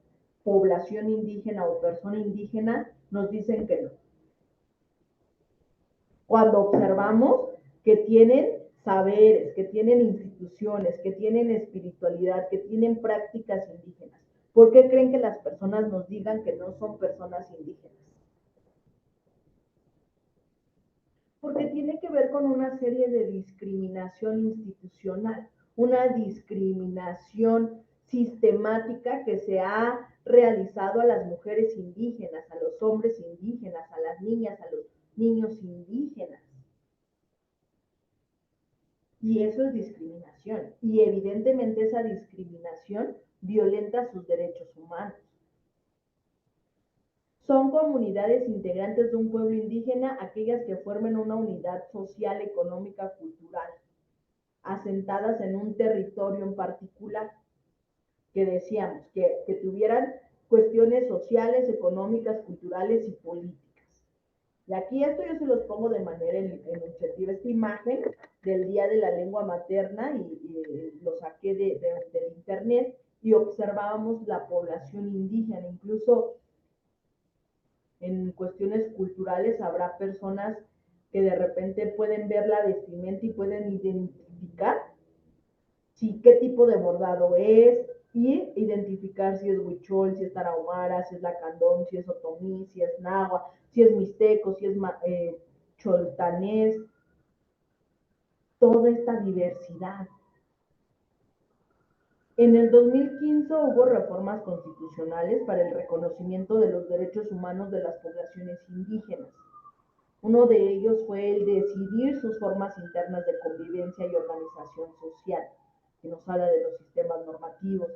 población indígena o persona indígena, nos dicen que no? Cuando observamos que tienen saberes, que tienen instituciones, que tienen espiritualidad, que tienen prácticas indígenas, ¿por qué creen que las personas nos digan que no son personas indígenas? Porque tiene que ver con una serie de discriminación institucional, una discriminación sistemática que se ha realizado a las mujeres indígenas, a los hombres indígenas, a las niñas, a los niños indígenas. Y eso es discriminación. Y evidentemente esa discriminación violenta sus derechos humanos. Son comunidades integrantes de un pueblo indígena aquellas que formen una unidad social, económica, cultural, asentadas en un territorio en particular, que decíamos, que tuvieran cuestiones sociales, económicas, culturales y políticas. Y aquí esto yo se los pongo de manera enunciativa, esta imagen del Día de la Lengua Materna, y lo saqué del internet, y observábamos la población indígena. Incluso en cuestiones culturales habrá personas que de repente pueden ver la vestimenta y pueden identificar si qué tipo de bordado es, y identificar si es huichol, si es tarahumara, si es lacandón, si es otomí, si es náhuatl, si es mixteco, si es choltanés, toda esta diversidad. En el 2015 hubo reformas constitucionales para el reconocimiento de los derechos humanos de las poblaciones indígenas. Uno de ellos fue el decidir sus formas internas de convivencia y organización social, que nos habla de los sistemas normativos,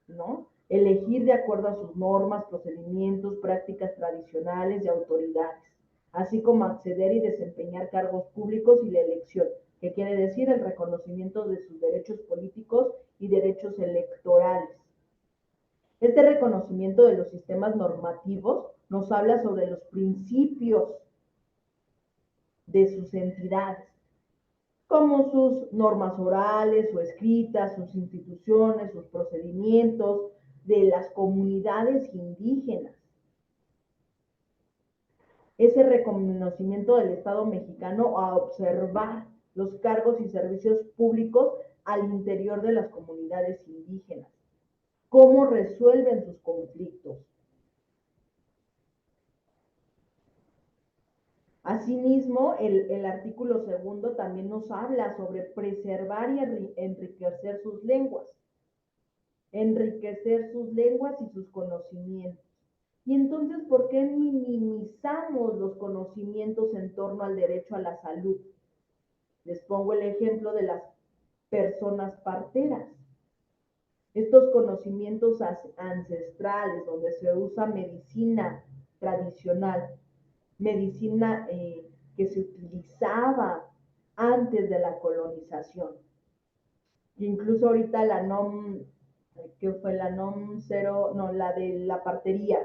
¿no? Elegir de acuerdo a sus normas, procedimientos, prácticas tradicionales y autoridades, así como acceder y desempeñar cargos públicos y la elección, que quiere decir el reconocimiento de sus derechos políticos y derechos electorales. Este reconocimiento de los sistemas normativos nos habla sobre los principios de sus entidades, como sus normas orales o escritas, sus instituciones, sus procedimientos de las comunidades indígenas. Ese reconocimiento del Estado mexicano a observar los cargos y servicios públicos al interior de las comunidades indígenas, cómo resuelven sus conflictos. Asimismo, el artículo 2 también nos habla sobre preservar y enriquecer sus lenguas y sus conocimientos. Y entonces, ¿por qué minimizamos los conocimientos en torno al derecho a la salud? Les pongo el ejemplo de las personas parteras. Estos conocimientos ancestrales, donde se usa medicina tradicional, medicina que se utilizaba antes de la colonización. Incluso ahorita la NOM, que fue la NOM 0, no, la de la partería,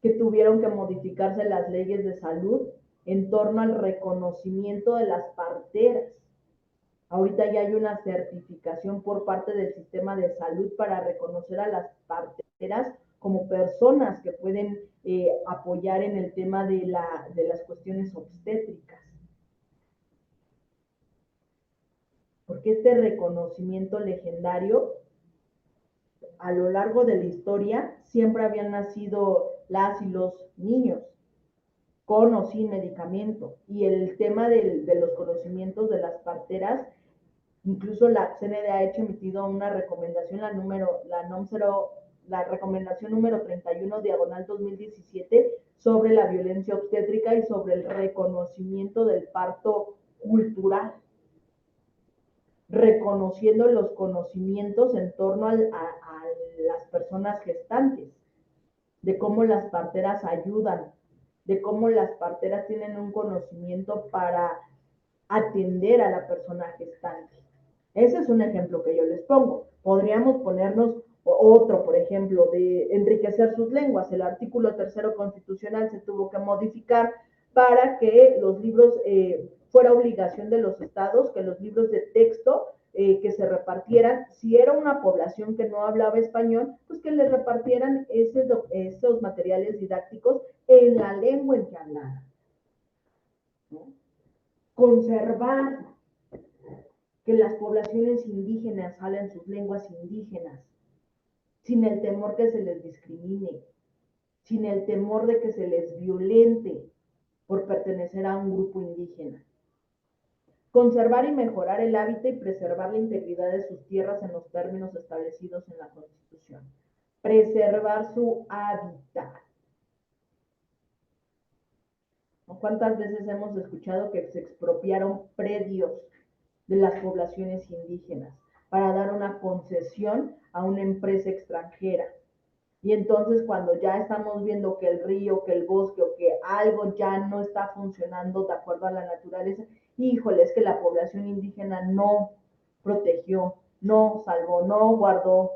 que tuvieron que modificarse las leyes de salud en torno al reconocimiento de las parteras. Ahorita ya hay una certificación por parte del sistema de salud para reconocer a las parteras como personas que pueden apoyar en el tema de las cuestiones obstétricas. Porque este reconocimiento legendario, a lo largo de la historia, siempre habían nacido las y los niños, con o sin medicamento. Y el tema de los conocimientos de las parteras, incluso la CNDH ha emitido una recomendación, la recomendación número 31, diagonal 2017, sobre la violencia obstétrica y sobre el reconocimiento del parto cultural, reconociendo los conocimientos en torno a las personas gestantes, de cómo las parteras ayudan, de cómo las parteras tienen un conocimiento para atender a la persona gestante. Ese es un ejemplo que yo les pongo. Podríamos ponernos otro, por ejemplo, de enriquecer sus lenguas. El artículo 3 constitucional se tuvo que modificar para que los libros, fuera obligación de los estados, que los libros de texto que se repartieran, si era una población que no hablaba español, pues que les repartieran esos materiales didácticos en la lengua en que hablaran, ¿no? Conservar que las poblaciones indígenas hablen sus lenguas indígenas, sin el temor que se les discrimine, sin el temor de que se les violente por pertenecer a un grupo indígena. Conservar y mejorar el hábitat y preservar la integridad de sus tierras en los términos establecidos en la Constitución. Preservar su hábitat. ¿Cuántas veces hemos escuchado que se expropiaron predios de las poblaciones indígenas para dar una concesión a una empresa extranjera? Y entonces cuando ya estamos viendo que el río, que el bosque o que algo ya no está funcionando de acuerdo a la naturaleza, híjole, es que la población indígena no protegió, no salvó, no guardó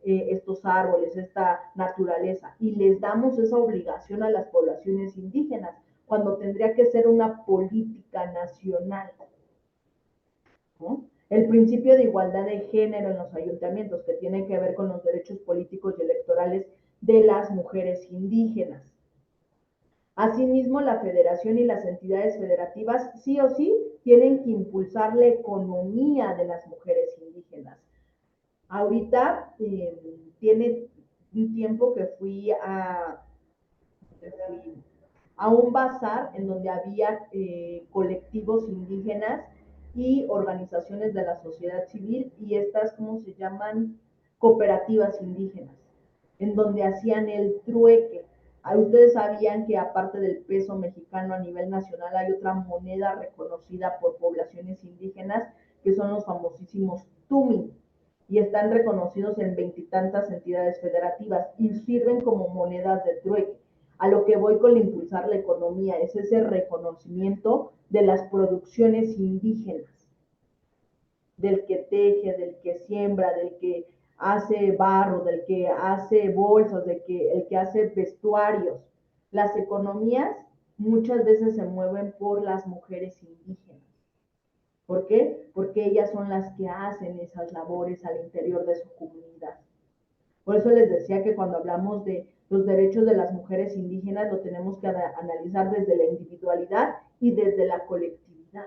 estos árboles, esta naturaleza, y les damos esa obligación a las poblaciones indígenas, cuando tendría que ser una política nacional, ¿no? El principio de igualdad de género en los ayuntamientos, que tiene que ver con los derechos políticos y electorales de las mujeres indígenas. Asimismo, la federación y las entidades federativas sí o sí tienen que impulsar la economía de las mujeres indígenas. Ahorita tiene un tiempo que fui a un bazar en donde había colectivos indígenas y organizaciones de la sociedad civil, y estas, ¿cómo se llaman? Cooperativas indígenas, en donde hacían el trueque. Ustedes sabían que aparte del peso mexicano a nivel nacional hay otra moneda reconocida por poblaciones indígenas, que son los famosísimos tumi, y están reconocidos en veintitantas entidades federativas y sirven como monedas de trueque. A lo que voy con impulsar la economía es ese reconocimiento de las producciones indígenas, del que teje, del que siembra, del que hace barro, del que hace bolsas, el que hace vestuarios. Las economías muchas veces se mueven por las mujeres indígenas. ¿Por qué? Porque ellas son las que hacen esas labores al interior de su comunidad. Por eso les decía que cuando hablamos de los derechos de las mujeres indígenas lo tenemos que analizar desde la individualidad y desde la colectividad.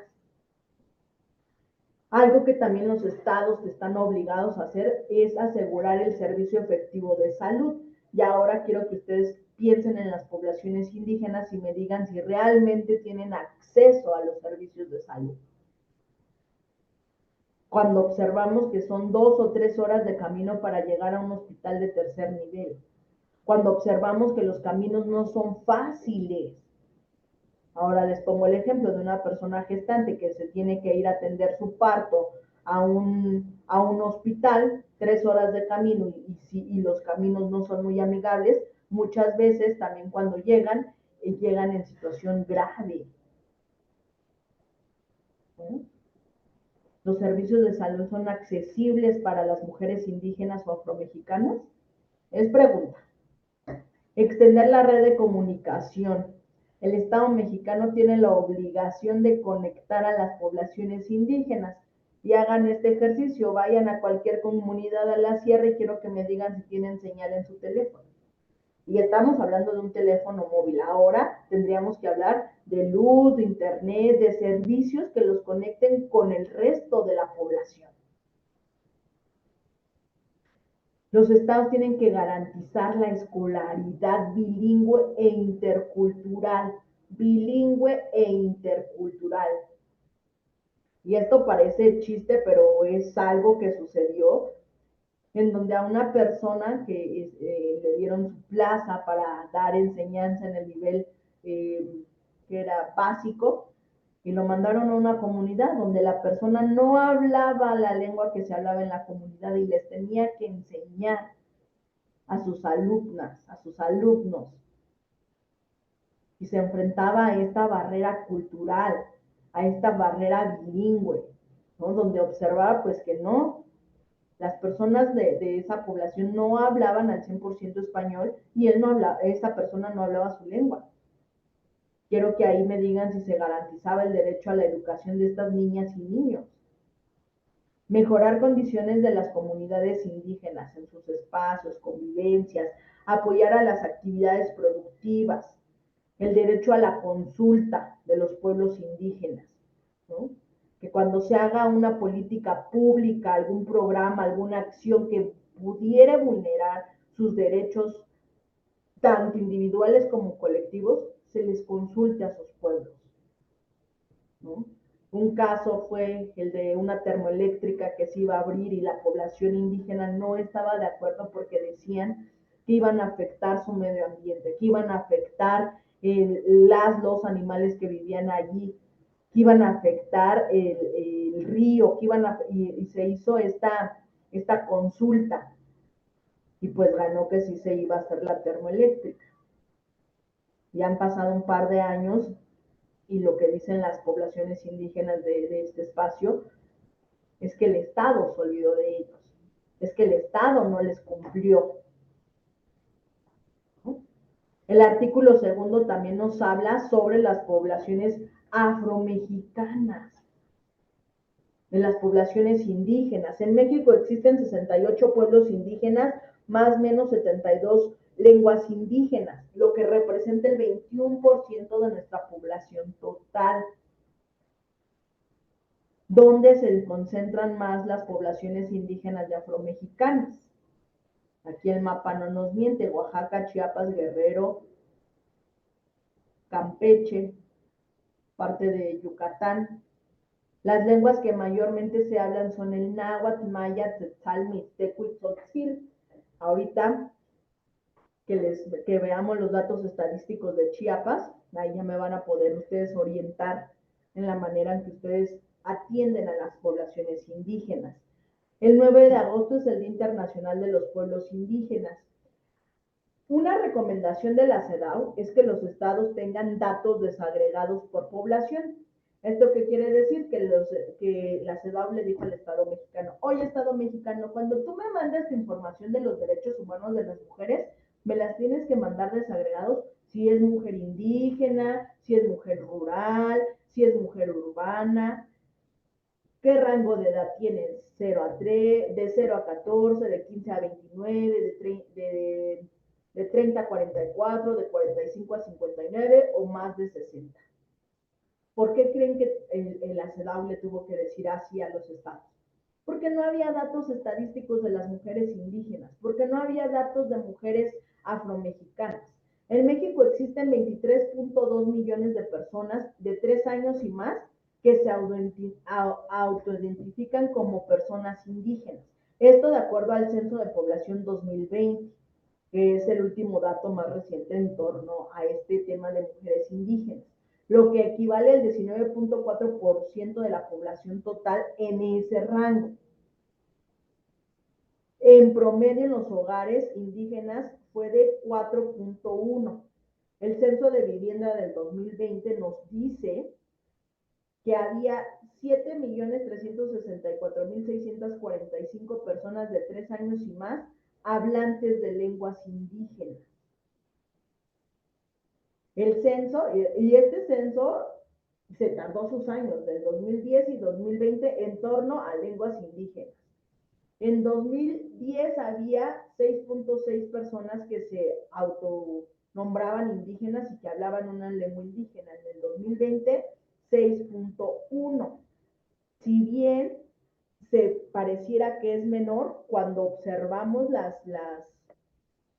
Algo que también los estados están obligados a hacer es asegurar el servicio efectivo de salud. Y ahora quiero que ustedes piensen en las poblaciones indígenas y me digan si realmente tienen acceso a los servicios de salud. Cuando observamos que son 2 o 3 horas de camino para llegar a un hospital de tercer nivel, cuando observamos que los caminos no son fáciles. Ahora les pongo el ejemplo de una persona gestante que se tiene que ir a atender su parto a un hospital, 3 horas de camino, y los caminos no son muy amigables, muchas veces también cuando llegan en situación grave. ¿Sí? ¿Los servicios de salud son accesibles para las mujeres indígenas o afromexicanas? Es pregunta. Extender la red de comunicación. El Estado mexicano tiene la obligación de conectar a las poblaciones indígenas, y hagan este ejercicio, vayan a cualquier comunidad a la sierra y quiero que me digan si tienen señal en su teléfono. Y estamos hablando de un teléfono móvil. Ahora tendríamos que hablar de luz, de internet, de servicios que los conecten con el resto de la población. Los estados tienen que garantizar la escolaridad bilingüe e intercultural. Bilingüe e intercultural. Y esto parece chiste, pero es algo que sucedió, en donde a una persona que le dieron su plaza para dar enseñanza en el nivel que era básico, y lo mandaron a una comunidad donde la persona no hablaba la lengua que se hablaba en la comunidad y les tenía que enseñar a sus alumnas, a sus alumnos, y se enfrentaba a esta barrera cultural, a esta barrera bilingüe, ¿no? Donde observaba pues que no, las personas de esa población no hablaban al 100% español y esa persona no hablaba su lengua. Quiero que ahí me digan si se garantizaba el derecho a la educación de estas niñas y niños. Mejorar condiciones de las comunidades indígenas en sus espacios, convivencias, apoyar a las actividades productivas, el derecho a la consulta de los pueblos indígenas, ¿no? Que cuando se haga una política pública, algún programa, alguna acción que pudiera vulnerar sus derechos, tanto individuales como colectivos, se les consulte a sus pueblos, ¿no? Un caso fue el de una termoeléctrica que se iba a abrir y la población indígena no estaba de acuerdo porque decían que iban a afectar su medio ambiente, que iban a afectar los animales que vivían allí, que iban a afectar el río, y se hizo esta consulta, y pues ganó que sí se iba a hacer la termoeléctrica. Ya han pasado un par de años y lo que dicen las poblaciones indígenas de este espacio es que el Estado se olvidó de ellos, es que el Estado no les cumplió. El artículo 2 también nos habla sobre las poblaciones afromexicanas, de las poblaciones indígenas. En México existen 68 pueblos indígenas, más o menos 72 lenguas indígenas, lo que representa el 21% de nuestra población total. ¿Dónde se concentran más las poblaciones indígenas y afromexicanas? Aquí el mapa no nos miente: Oaxaca, Chiapas, Guerrero, Campeche, parte de Yucatán. Las lenguas que mayormente se hablan son el náhuatl, maya, tzotzil, mixteco y tzotzil. Ahorita que veamos los datos estadísticos de Chiapas, ahí ya me van a poder ustedes orientar en la manera en que ustedes atienden a las poblaciones indígenas. El 9 de agosto es el Día Internacional de los Pueblos Indígenas. Una recomendación de la CEDAW es que los estados tengan datos desagregados por población. ¿Esto qué quiere decir? Que la CEDAW le dijo al Estado mexicano: oye, Estado mexicano, cuando tú me mandes información de los derechos humanos de las mujeres, me las tienes que mandar desagregados, si es mujer indígena, si es mujer rural, si es mujer urbana, qué rango de edad tienes, 0 a 3, de 0 a 14, de 15 a 29, de 30 a 44, de 45 a 59 o más de 60. ¿Por qué creen que la CEDAW le tuvo que decir así a los estados? Porque no había datos estadísticos de las mujeres indígenas, porque no había datos de mujeres afromexicanas. En México existen 23.2 millones de personas de 3 años y más que se autoidentifican como personas indígenas. Esto de acuerdo al Censo de Población 2020, que es el último dato más reciente en torno a este tema de mujeres indígenas, lo que equivale al 19.4% de la población total en ese rango. En promedio en los hogares indígenas fue de 4.1. El Censo de Vivienda del 2020 nos dice que había 7.364.645 personas de 3 años y más hablantes de lenguas indígenas. El censo, y este censo se tardó sus años, del 2010 y 2020, en torno a lenguas indígenas. En 2010 había 6.6 personas que se autonombraban indígenas y que hablaban una lengua indígena. En el 2020, 6.1. Si bien se pareciera que es menor, cuando observamos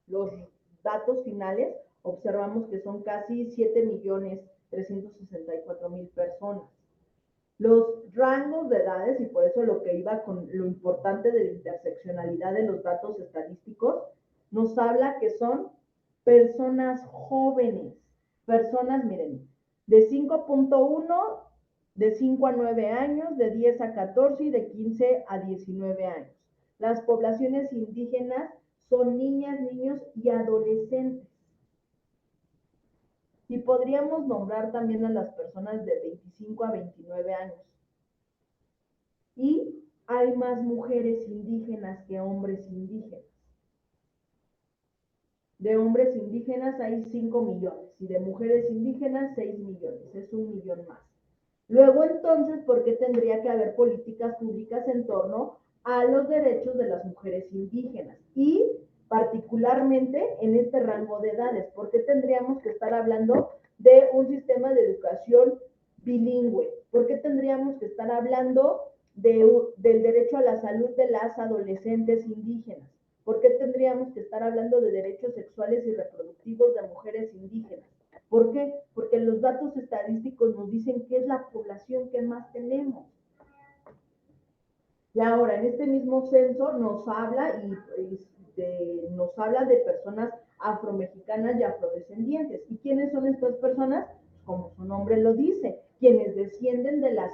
los datos finales, observamos que son casi 7.364.000 personas. Los rangos de edades, y por eso lo que iba con lo importante de la interseccionalidad de los datos estadísticos, nos habla que son personas jóvenes, personas, miren, de 5.1, de 5 a 9 años, de 10 a 14 y de 15 a 19 años. Las poblaciones indígenas son niñas, niños y adolescentes. Y podríamos nombrar también a las personas de 25 a 29 años. Y hay más mujeres indígenas que hombres indígenas. De hombres indígenas hay 5 millones y de mujeres indígenas 6 millones, es 1 millón más. Luego entonces, ¿por qué tendría que haber políticas públicas en torno a los derechos de las mujeres indígenas? Y particularmente en este rango de edades, ¿por qué tendríamos que estar hablando de un sistema de educación bilingüe? ¿Por qué tendríamos que estar hablando del derecho a la salud de las adolescentes indígenas? ¿Por qué tendríamos que estar hablando de derechos sexuales y reproductivos de mujeres indígenas? ¿Por qué? Porque los datos estadísticos nos dicen que es la población que más tenemos. Y ahora, en este mismo censo nos habla, y nos habla de personas afromexicanas y afrodescendientes. ¿Y quiénes son estas personas? Como su nombre lo dice, quienes descienden de las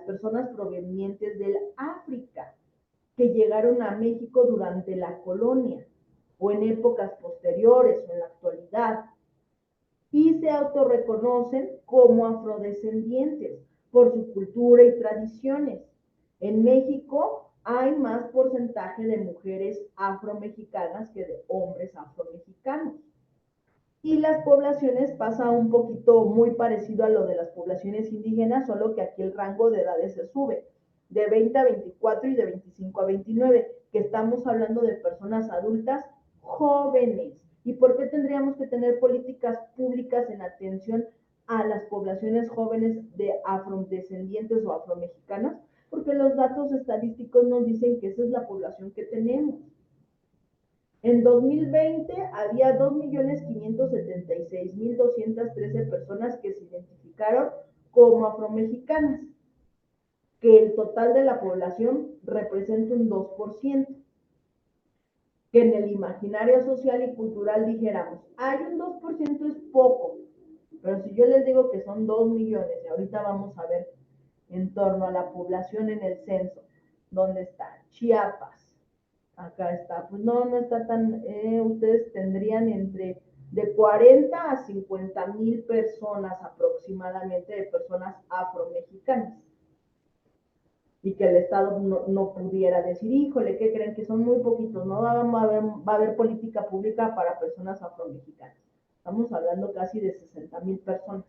personas provenientes del África, que llegaron a México durante la colonia o en épocas posteriores o en la actualidad, y se autorreconocen como afrodescendientes por su cultura y tradiciones. En México hay más porcentaje de mujeres afromexicanas que de hombres afromexicanos. Y las poblaciones pasa un poquito muy parecido a lo de las poblaciones indígenas, solo que aquí el rango de edades se sube, de 20 a 24 y de 25 a 29, que estamos hablando de personas adultas jóvenes. ¿Y por qué tendríamos que tener políticas públicas en atención a las poblaciones jóvenes de afrodescendientes o afromexicanas? Porque los datos estadísticos nos dicen que esa es la población que tenemos. En 2020 había 2.576.213 personas que se identificaron como afromexicanas, que el total de la población representa un 2%. Que en el imaginario social y cultural dijéramos, hay un 2% es poco, pero si yo les digo que son 2 millones, y ahorita vamos a ver en torno a la población en el censo, ¿dónde está? Chiapas. Acá está, pues no está tan, ustedes tendrían entre de 40 a 50,000 personas aproximadamente, de personas afromexicanas. Y que el Estado no pudiera decir, híjole, ¿qué creen? Que son muy poquitos, no va a haber política pública para personas afromexicanas. Estamos hablando casi de 60,000 personas.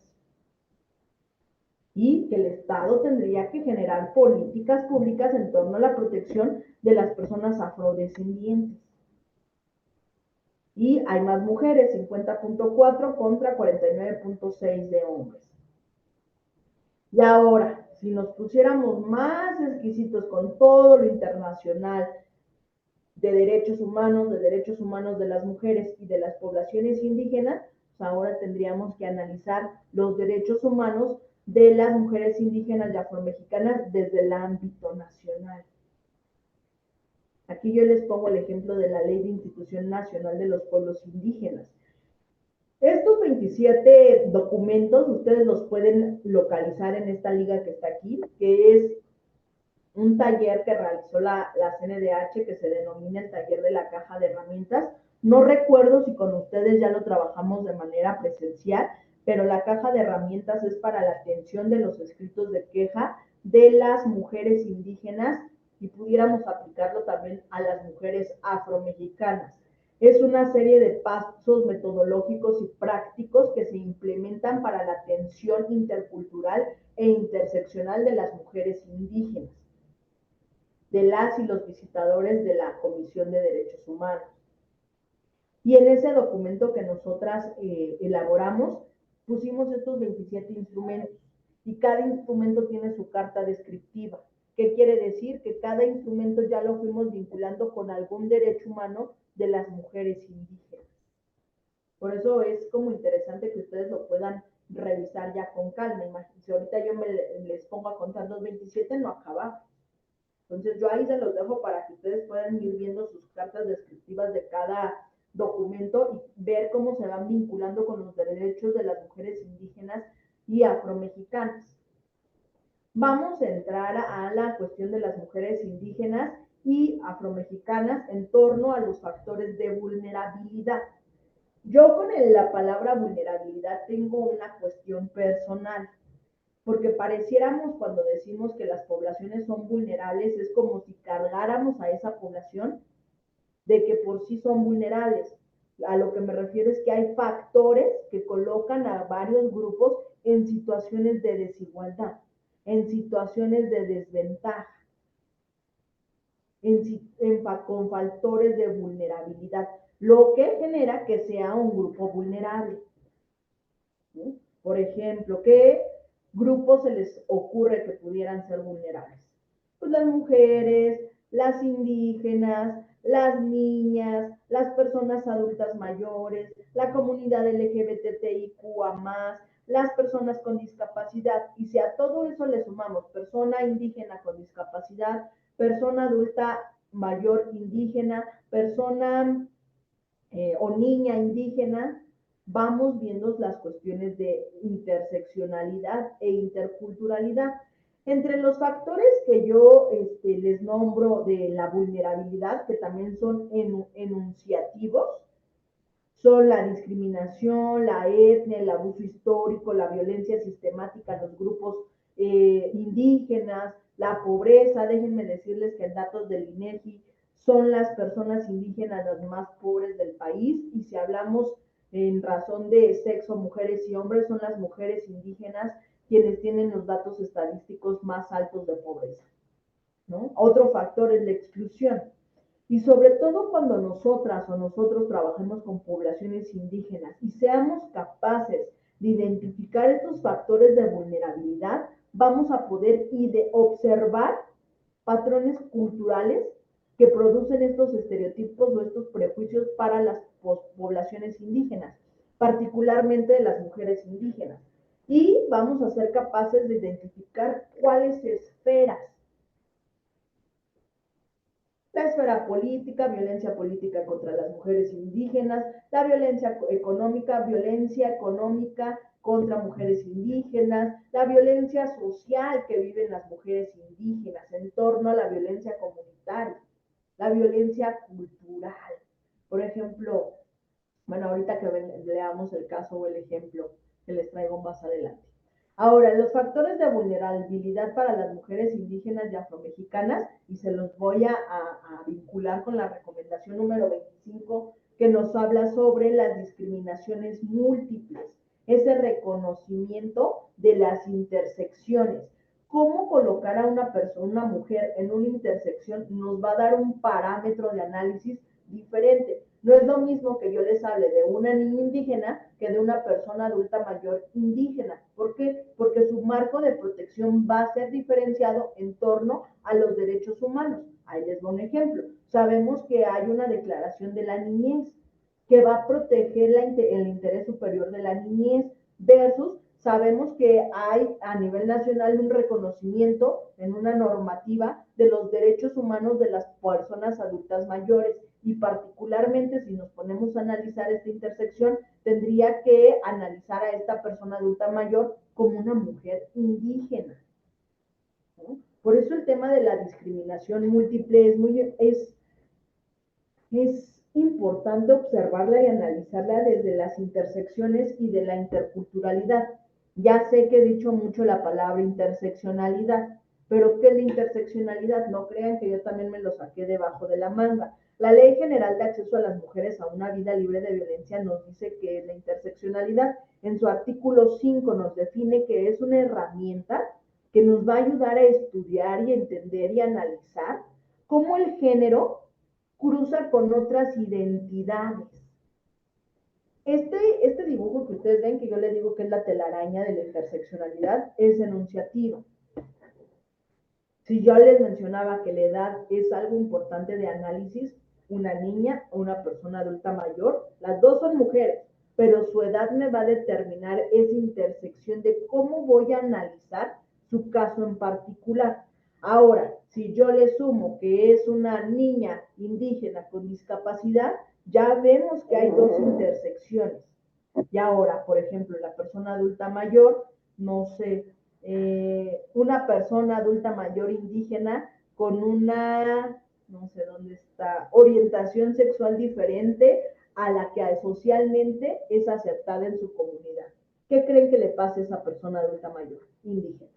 Y que el Estado tendría que generar políticas públicas en torno a la protección de las personas afrodescendientes. Y hay más mujeres, 50.4 contra 49.6 de hombres. Y ahora, si nos pusiéramos más exquisitos con todo lo internacional de derechos humanos de las mujeres y de las poblaciones indígenas, pues ahora tendríamos que analizar los derechos humanos de las mujeres indígenas y afromexicanas desde el ámbito nacional. Aquí yo les pongo el ejemplo de la Ley de Institución Nacional de los Pueblos Indígenas. Estos 27 documentos ustedes los pueden localizar en esta liga que está aquí, que es un taller que realizó la CNDH, que se denomina el taller de la caja de herramientas. No recuerdo si con ustedes ya lo trabajamos de manera presencial, pero la caja de herramientas es para la atención de los escritos de queja de las mujeres indígenas y pudiéramos aplicarlo también a las mujeres afromexicanas. Es una serie de pasos metodológicos y prácticos que se implementan para la atención intercultural e interseccional de las mujeres indígenas, de las y los visitadores de la Comisión de Derechos Humanos. Y en ese documento que nosotras elaboramos, pusimos estos 27 instrumentos y cada instrumento tiene su carta descriptiva. ¿Qué quiere decir? Que cada instrumento ya lo fuimos vinculando con algún derecho humano de las mujeres indígenas. Por eso es como interesante que ustedes lo puedan revisar ya con calma. Imagínense, ahorita yo les pongo a contar los 27, no acabamos. Entonces yo ahí se los dejo para que ustedes puedan ir viendo sus cartas descriptivas de cada documento y ver cómo se van vinculando con los derechos de las mujeres indígenas y afromexicanas. Vamos a entrar a la cuestión de las mujeres indígenas y afromexicanas en torno a los factores de vulnerabilidad. Yo con la palabra vulnerabilidad tengo una cuestión personal, porque pareciéramos cuando decimos que las poblaciones son vulnerables, es como si cargáramos a esa población de que por sí son vulnerables. A lo que me refiero es que hay factores que colocan a varios grupos en situaciones de desigualdad, en situaciones de desventaja, con factores de vulnerabilidad, lo que genera que sea un grupo vulnerable. ¿Sí? Por ejemplo, ¿qué grupos se les ocurre que pudieran ser vulnerables? Pues las mujeres, las indígenas, las niñas, las personas adultas mayores, la comunidad LGBTIQA+, las personas con discapacidad. Y si a todo eso le sumamos persona indígena con discapacidad, persona adulta mayor indígena, persona o niña indígena, vamos viendo las cuestiones de interseccionalidad e interculturalidad. Entre los factores que yo les nombro de la vulnerabilidad, que también son enunciativos, son la discriminación, la etnia, el abuso histórico, la violencia sistemática en los grupos indígenas, la pobreza. Déjenme decirles que en datos del INEGI son las personas indígenas las más pobres del país, y si hablamos en razón de sexo, mujeres y hombres, son las mujeres indígenas quienes tienen los datos estadísticos más altos de pobreza, ¿no? Otro factor es la exclusión. Y sobre todo cuando nosotras o nosotros trabajemos con poblaciones indígenas y seamos capaces de identificar estos factores de vulnerabilidad, vamos a poder observar patrones culturales que producen estos estereotipos o estos prejuicios para las poblaciones indígenas, particularmente de las mujeres indígenas. Y vamos a ser capaces de identificar cuáles esferas: la esfera política, violencia política contra las mujeres indígenas, la violencia económica contra mujeres indígenas, la violencia social que viven las mujeres indígenas en torno a la violencia comunitaria, la violencia cultural. Por ejemplo, bueno, ahorita que leamos el caso o el ejemplo que les traigo más adelante. Ahora, los factores de vulnerabilidad para las mujeres indígenas y afromexicanas, y se los voy a vincular con la recomendación número 25, que nos habla sobre las discriminaciones múltiples, ese reconocimiento de las intersecciones. Cómo colocar a una persona, una mujer, en una intersección nos va a dar un parámetro de análisis diferente. No es lo mismo que yo les hable de una niña indígena que de una persona adulta mayor indígena. ¿Por qué? Porque su marco de protección va a ser diferenciado en torno a los derechos humanos. Ahí les doy un ejemplo. Sabemos que hay una declaración de la niñez que va a proteger el interés superior de la niñez, versus sabemos que hay a nivel nacional un reconocimiento en una normativa de los derechos humanos de las personas adultas mayores, y particularmente si nos ponemos a analizar esta intersección, tendría que analizar a esta persona adulta mayor como una mujer indígena, ¿no? Por eso el tema de la discriminación múltiple es importante observarla y analizarla desde las intersecciones y de la interculturalidad. Ya sé que he dicho mucho la palabra interseccionalidad, pero ¿qué es la interseccionalidad? No crean que yo también me lo saqué debajo de la manga. La Ley General de Acceso a las Mujeres a una Vida Libre de Violencia nos dice que es la interseccionalidad. En su artículo 5 nos define que es una herramienta que nos va a ayudar a estudiar y entender y analizar cómo el género cruza con otras identidades. Este dibujo que ustedes ven, que yo les digo que es la telaraña de la interseccionalidad, es enunciativo. Si yo les mencionaba que la edad es algo importante de análisis, una niña o una persona adulta mayor, las dos son mujeres, pero su edad me va a determinar esa intersección de cómo voy a analizar su caso en particular. Ahora, si yo le sumo que es una niña indígena con discapacidad, ya vemos que hay dos intersecciones. Y ahora, por ejemplo, la persona adulta mayor, no sé, una persona adulta mayor indígena con una, no sé dónde está, orientación sexual diferente a la que socialmente es aceptada en su comunidad. ¿Qué creen que le pase a esa persona adulta mayor indígena?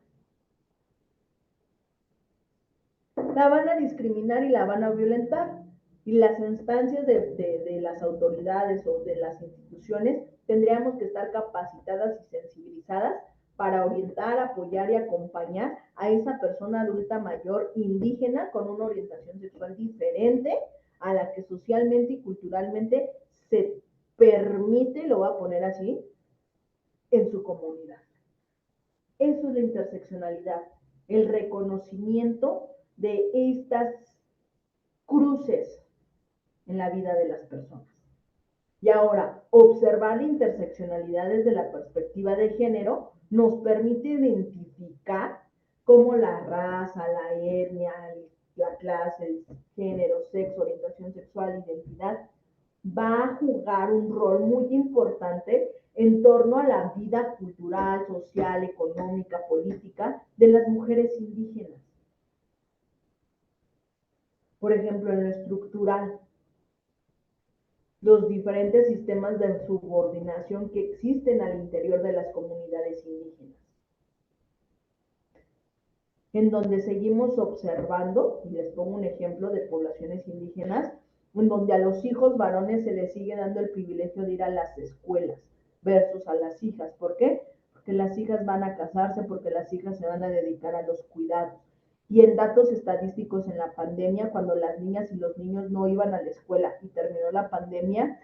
La van a discriminar y la van a violentar. Y las instancias de las autoridades o de las instituciones tendríamos que estar capacitadas y sensibilizadas para orientar, apoyar y acompañar a esa persona adulta mayor indígena con una orientación sexual diferente a la que socialmente y culturalmente se permite, lo voy a poner así, en su comunidad. Eso es la interseccionalidad, el reconocimiento de estas cruces en la vida de las personas. Y ahora, observar la interseccionalidad desde la perspectiva de género nos permite identificar cómo la raza, la etnia, la clase, género, sexo, orientación sexual, identidad, va a jugar un rol muy importante en torno a la vida cultural, social, económica, política de las mujeres indígenas. Por ejemplo, en lo estructural, los diferentes sistemas de subordinación que existen al interior de las comunidades indígenas, en donde seguimos observando, y les pongo un ejemplo de poblaciones indígenas, en donde a los hijos varones se les sigue dando el privilegio de ir a las escuelas versus a las hijas. ¿Por qué? Porque las hijas van a casarse, porque las hijas se van a dedicar a los cuidados. Y en datos estadísticos en la pandemia, cuando las niñas y los niños no iban a la escuela y terminó la pandemia,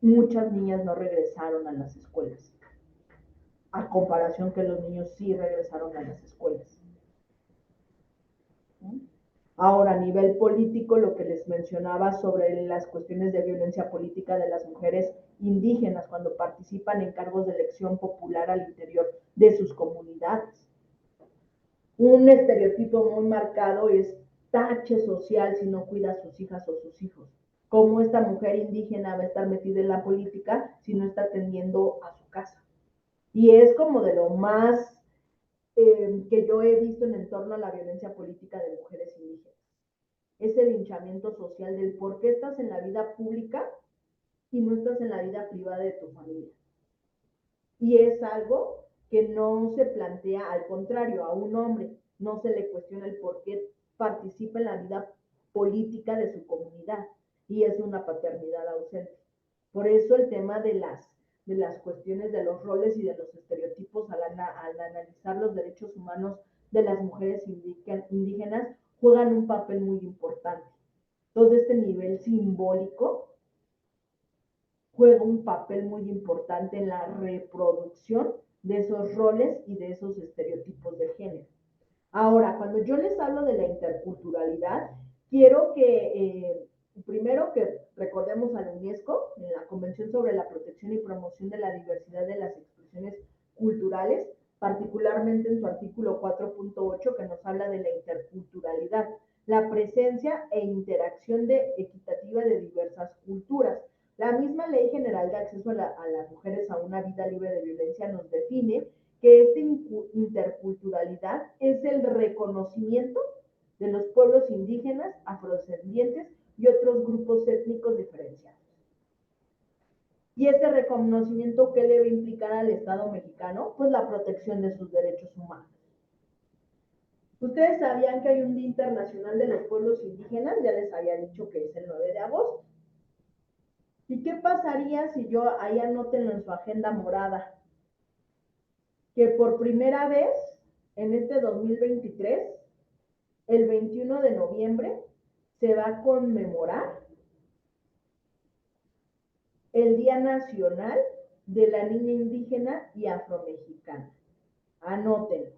muchas niñas no regresaron a las escuelas, a comparación que los niños sí regresaron a las escuelas. Ahora, a nivel político, lo que les mencionaba sobre las cuestiones de violencia política de las mujeres indígenas cuando participan en cargos de elección popular al interior de sus comunidades. Un estereotipo muy marcado es tache social si no cuida a sus hijas o sus hijos. ¿Cómo esta mujer indígena va a estar metida en la política si no está atendiendo a su casa? Y es como de lo más que yo he visto en torno a la violencia política de mujeres indígenas. Es el linchamiento social del por qué estás en la vida pública y no estás en la vida privada de tu familia. Y es algo que no se plantea, al contrario, a un hombre no se le cuestiona el por qué participa en la vida política de su comunidad, y es una paternidad ausente. Por eso el tema de las cuestiones de los roles y de los estereotipos al analizar los derechos humanos de las mujeres indígenas juegan un papel muy importante. Todo este nivel simbólico juega un papel muy importante en la reproducción de esos roles y de esos estereotipos de género. Ahora, cuando yo les hablo de la interculturalidad, quiero que primero que recordemos a la UNESCO, en la Convención sobre la Protección y Promoción de la Diversidad de las Expresiones Culturales, particularmente en su artículo 4.8, que nos habla de la interculturalidad, la presencia e interacción equitativa de diversas culturas. La misma Ley General de Acceso a las Mujeres a una Vida Libre de Violencia nos define que esta interculturalidad es el reconocimiento de los pueblos indígenas, afrodescendientes y otros grupos étnicos diferenciados. ¿Y este reconocimiento qué le va a implicar al Estado mexicano? Pues la protección de sus derechos humanos. ¿Ustedes sabían que hay un Día Internacional de los Pueblos Indígenas? Ya les había dicho que es el 9 de agosto. ¿Y qué pasaría si yo ahí anótenlo en su agenda morada? Que por primera vez en este 2023, el 21 de noviembre, se va a conmemorar el Día Nacional de la Niña Indígena y Afromexicana. Anótenlo.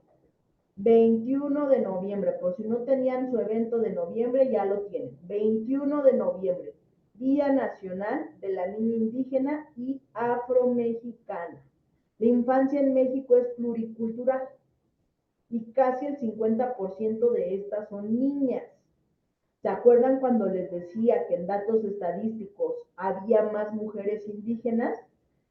21 de noviembre, por si no tenían su evento de noviembre, ya lo tienen. 21 de noviembre, Día Nacional de la Niña Indígena y Afromexicana. La infancia en México es pluricultural y casi el 50% de estas son niñas. ¿Se acuerdan cuando les decía que en datos estadísticos había más mujeres indígenas?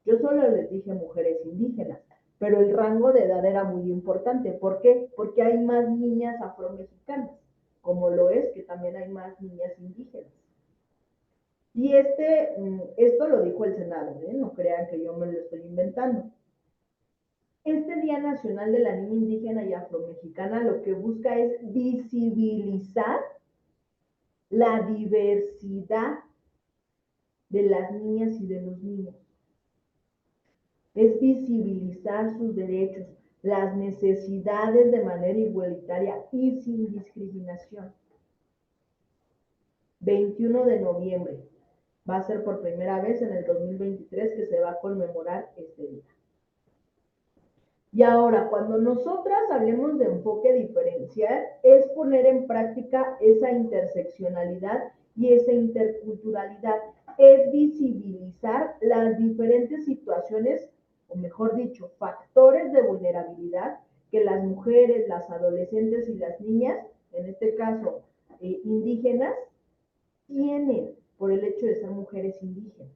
Yo solo les dije mujeres indígenas, pero el rango de edad era muy importante. ¿Por qué? Porque hay más niñas afromexicanas, como lo es que también hay más niñas indígenas. Y esto lo dijo el Senado, no crean que yo me lo estoy inventando. Este Día Nacional de la Niña Indígena y Afromexicana lo que busca es visibilizar la diversidad de las niñas y de los niños. Es visibilizar sus derechos, las necesidades de manera igualitaria y sin discriminación. 21 de noviembre. Va a ser por primera vez en el 2023 que se va a conmemorar este día. Y ahora, cuando nosotras hablemos de enfoque diferencial, es poner en práctica esa interseccionalidad y esa interculturalidad. Es visibilizar las diferentes situaciones, o mejor dicho, factores de vulnerabilidad que las mujeres, las adolescentes y las niñas en este caso indígenas, tienen por el hecho de ser mujeres indígenas.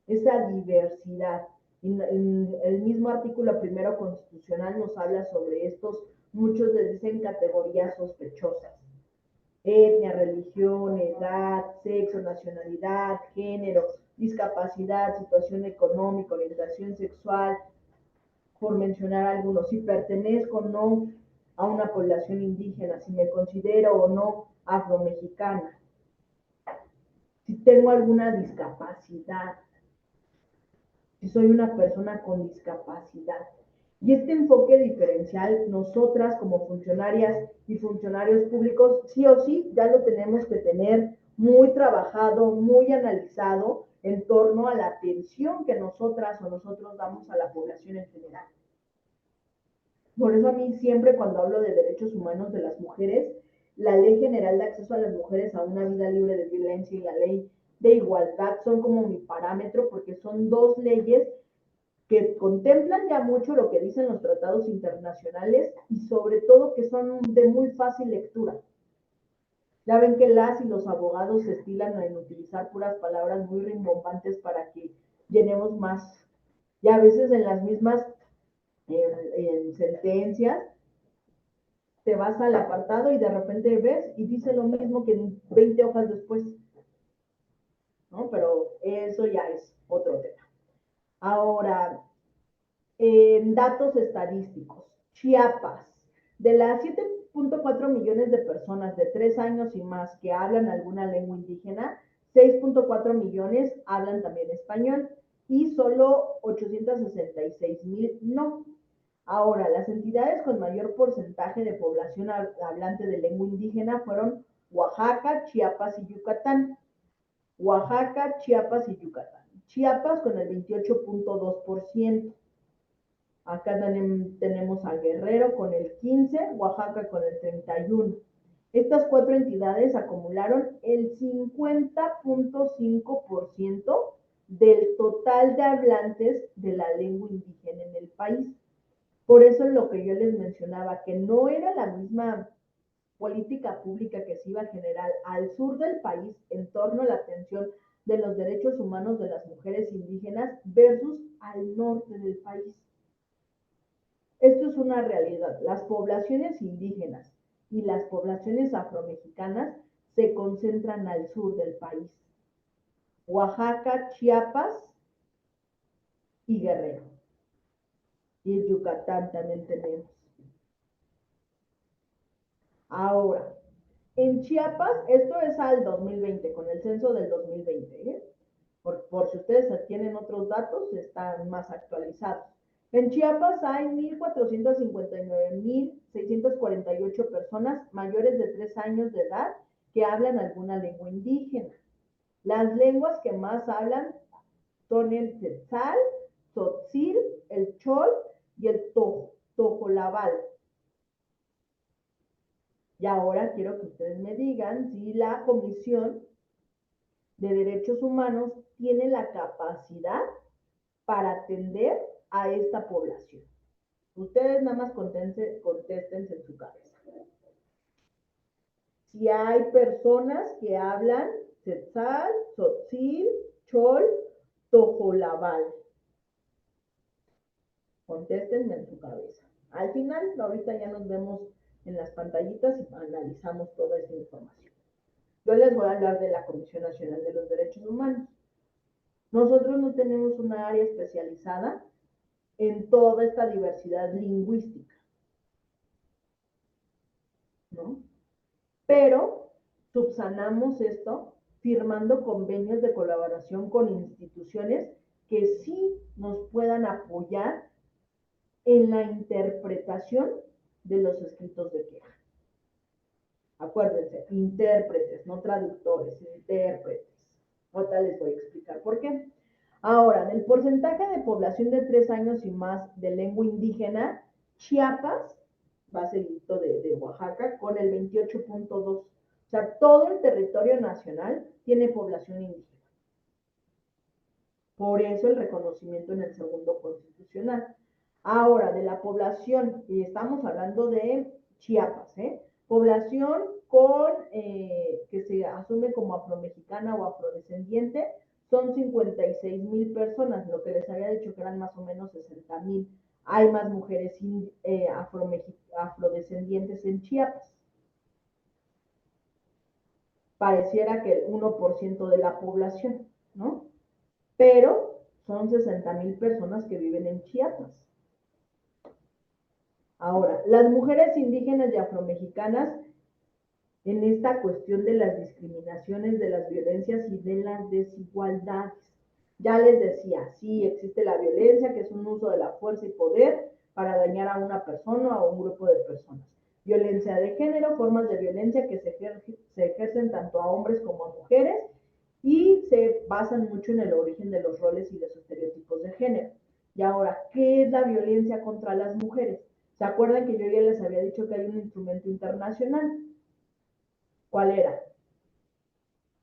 Esa diversidad. En el mismo artículo primero constitucional nos habla sobre estos, muchos les dicen categorías sospechosas. Etnia, religión, edad, sexo, nacionalidad, género, discapacidad, situación económica, orientación sexual, por mencionar algunos, si pertenezco o no a una población indígena, si me considero o no afromexicana, si tengo alguna discapacidad, si soy una persona con discapacidad. Y este enfoque diferencial, nosotras como funcionarias y funcionarios públicos, sí o sí, ya lo tenemos que tener muy trabajado, muy analizado en torno a la atención que nosotras o nosotros damos a la población en general. Por eso a mí siempre cuando hablo de derechos humanos de las mujeres, la Ley General de Acceso a las Mujeres a una Vida Libre de Violencia y la Ley de Igualdad son como mi parámetro, porque son dos leyes que contemplan ya mucho lo que dicen los tratados internacionales y sobre todo que son de muy fácil lectura. Ya ven que las y los abogados se estilan en utilizar puras palabras muy rimbombantes para que llenemos más. Y a veces en las mismas en sentencias te vas al apartado y de repente ves y dice lo mismo que 20 hojas después, ¿no? Pero eso ya es otro tema. Ahora, datos estadísticos. Chiapas, de las 7.4 millones de personas de 3 años y más que hablan alguna lengua indígena, 6.4 millones hablan también español y solo 866,000 no. Ahora, las entidades con mayor porcentaje de población hablante de lengua indígena fueron Oaxaca, Chiapas y Yucatán. Oaxaca, Chiapas y Yucatán. Chiapas con el 28.2%. Acá tenemos a Guerrero con el 15%, Oaxaca con el 31%. Estas cuatro entidades acumularon el 50.5% del total de hablantes de la lengua indígena en el país. Por eso es lo que yo les mencionaba, que no era la misma política pública que se iba a generar al sur del país en torno a la atención de los derechos humanos de las mujeres indígenas versus al norte del país. Esto es una realidad. Las poblaciones indígenas y las poblaciones afromexicanas se concentran al sur del país. Oaxaca, Chiapas y Guerrero. Y en Yucatán también tenemos. Ahora, en Chiapas, esto es al 2020, con el censo del 2020, ¿eh? Por si ustedes tienen otros datos, están más actualizados. En Chiapas hay 1,459,648 personas mayores de 3 años de edad que hablan alguna lengua indígena. Las lenguas que más hablan son el Tzotzil, Tzotzil, el Chol y el Tojolabal. Y ahora quiero que ustedes me digan si la Comisión de Derechos Humanos tiene la capacidad para atender a esta población. Ustedes nada más contéstense en su cabeza. Si hay personas que hablan Tzotzil, Tzotzil, Chol, Tojolabal. Contéstenme en su cabeza. Al final, ahorita ya nos vemos en las pantallitas y analizamos toda esa información. Yo les voy a hablar de la Comisión Nacional de los Derechos Humanos. Nosotros no tenemos una área especializada en toda esta diversidad lingüística, ¿no? Pero subsanamos esto firmando convenios de colaboración con instituciones que sí nos puedan apoyar en la interpretación de los escritos de queja. Acuérdense, intérpretes, no traductores, intérpretes. Ahorita les voy a explicar por qué. Ahora, del porcentaje de población de 3 años y más de lengua indígena, Chiapas va seguidito de Oaxaca con el 28.2%. O sea, todo el territorio nacional tiene población indígena. Por eso el reconocimiento en el segundo constitucional. Ahora, de la población, y estamos hablando de Chiapas, Población con, que se asume como afromexicana o afrodescendiente, son 56,000 personas, lo que les había dicho que eran más o menos 60,000. Hay más mujeres afrodescendientes en Chiapas. Pareciera que el 1% de la población, ¿no? Pero son 60,000 personas que viven en Chiapas. Ahora, las mujeres indígenas y afromexicanas en esta cuestión de las discriminaciones, de las violencias y de las desigualdades. Ya les decía, sí existe la violencia, que es un uso de la fuerza y poder para dañar a una persona o a un grupo de personas. Violencia de género, formas de violencia que se ejercen tanto a hombres como a mujeres y se basan mucho en el origen de los roles y los estereotipos de género. Y ahora, ¿qué es la violencia contra las mujeres? ¿Se acuerdan que yo ya les había dicho que hay un instrumento internacional? ¿Cuál era?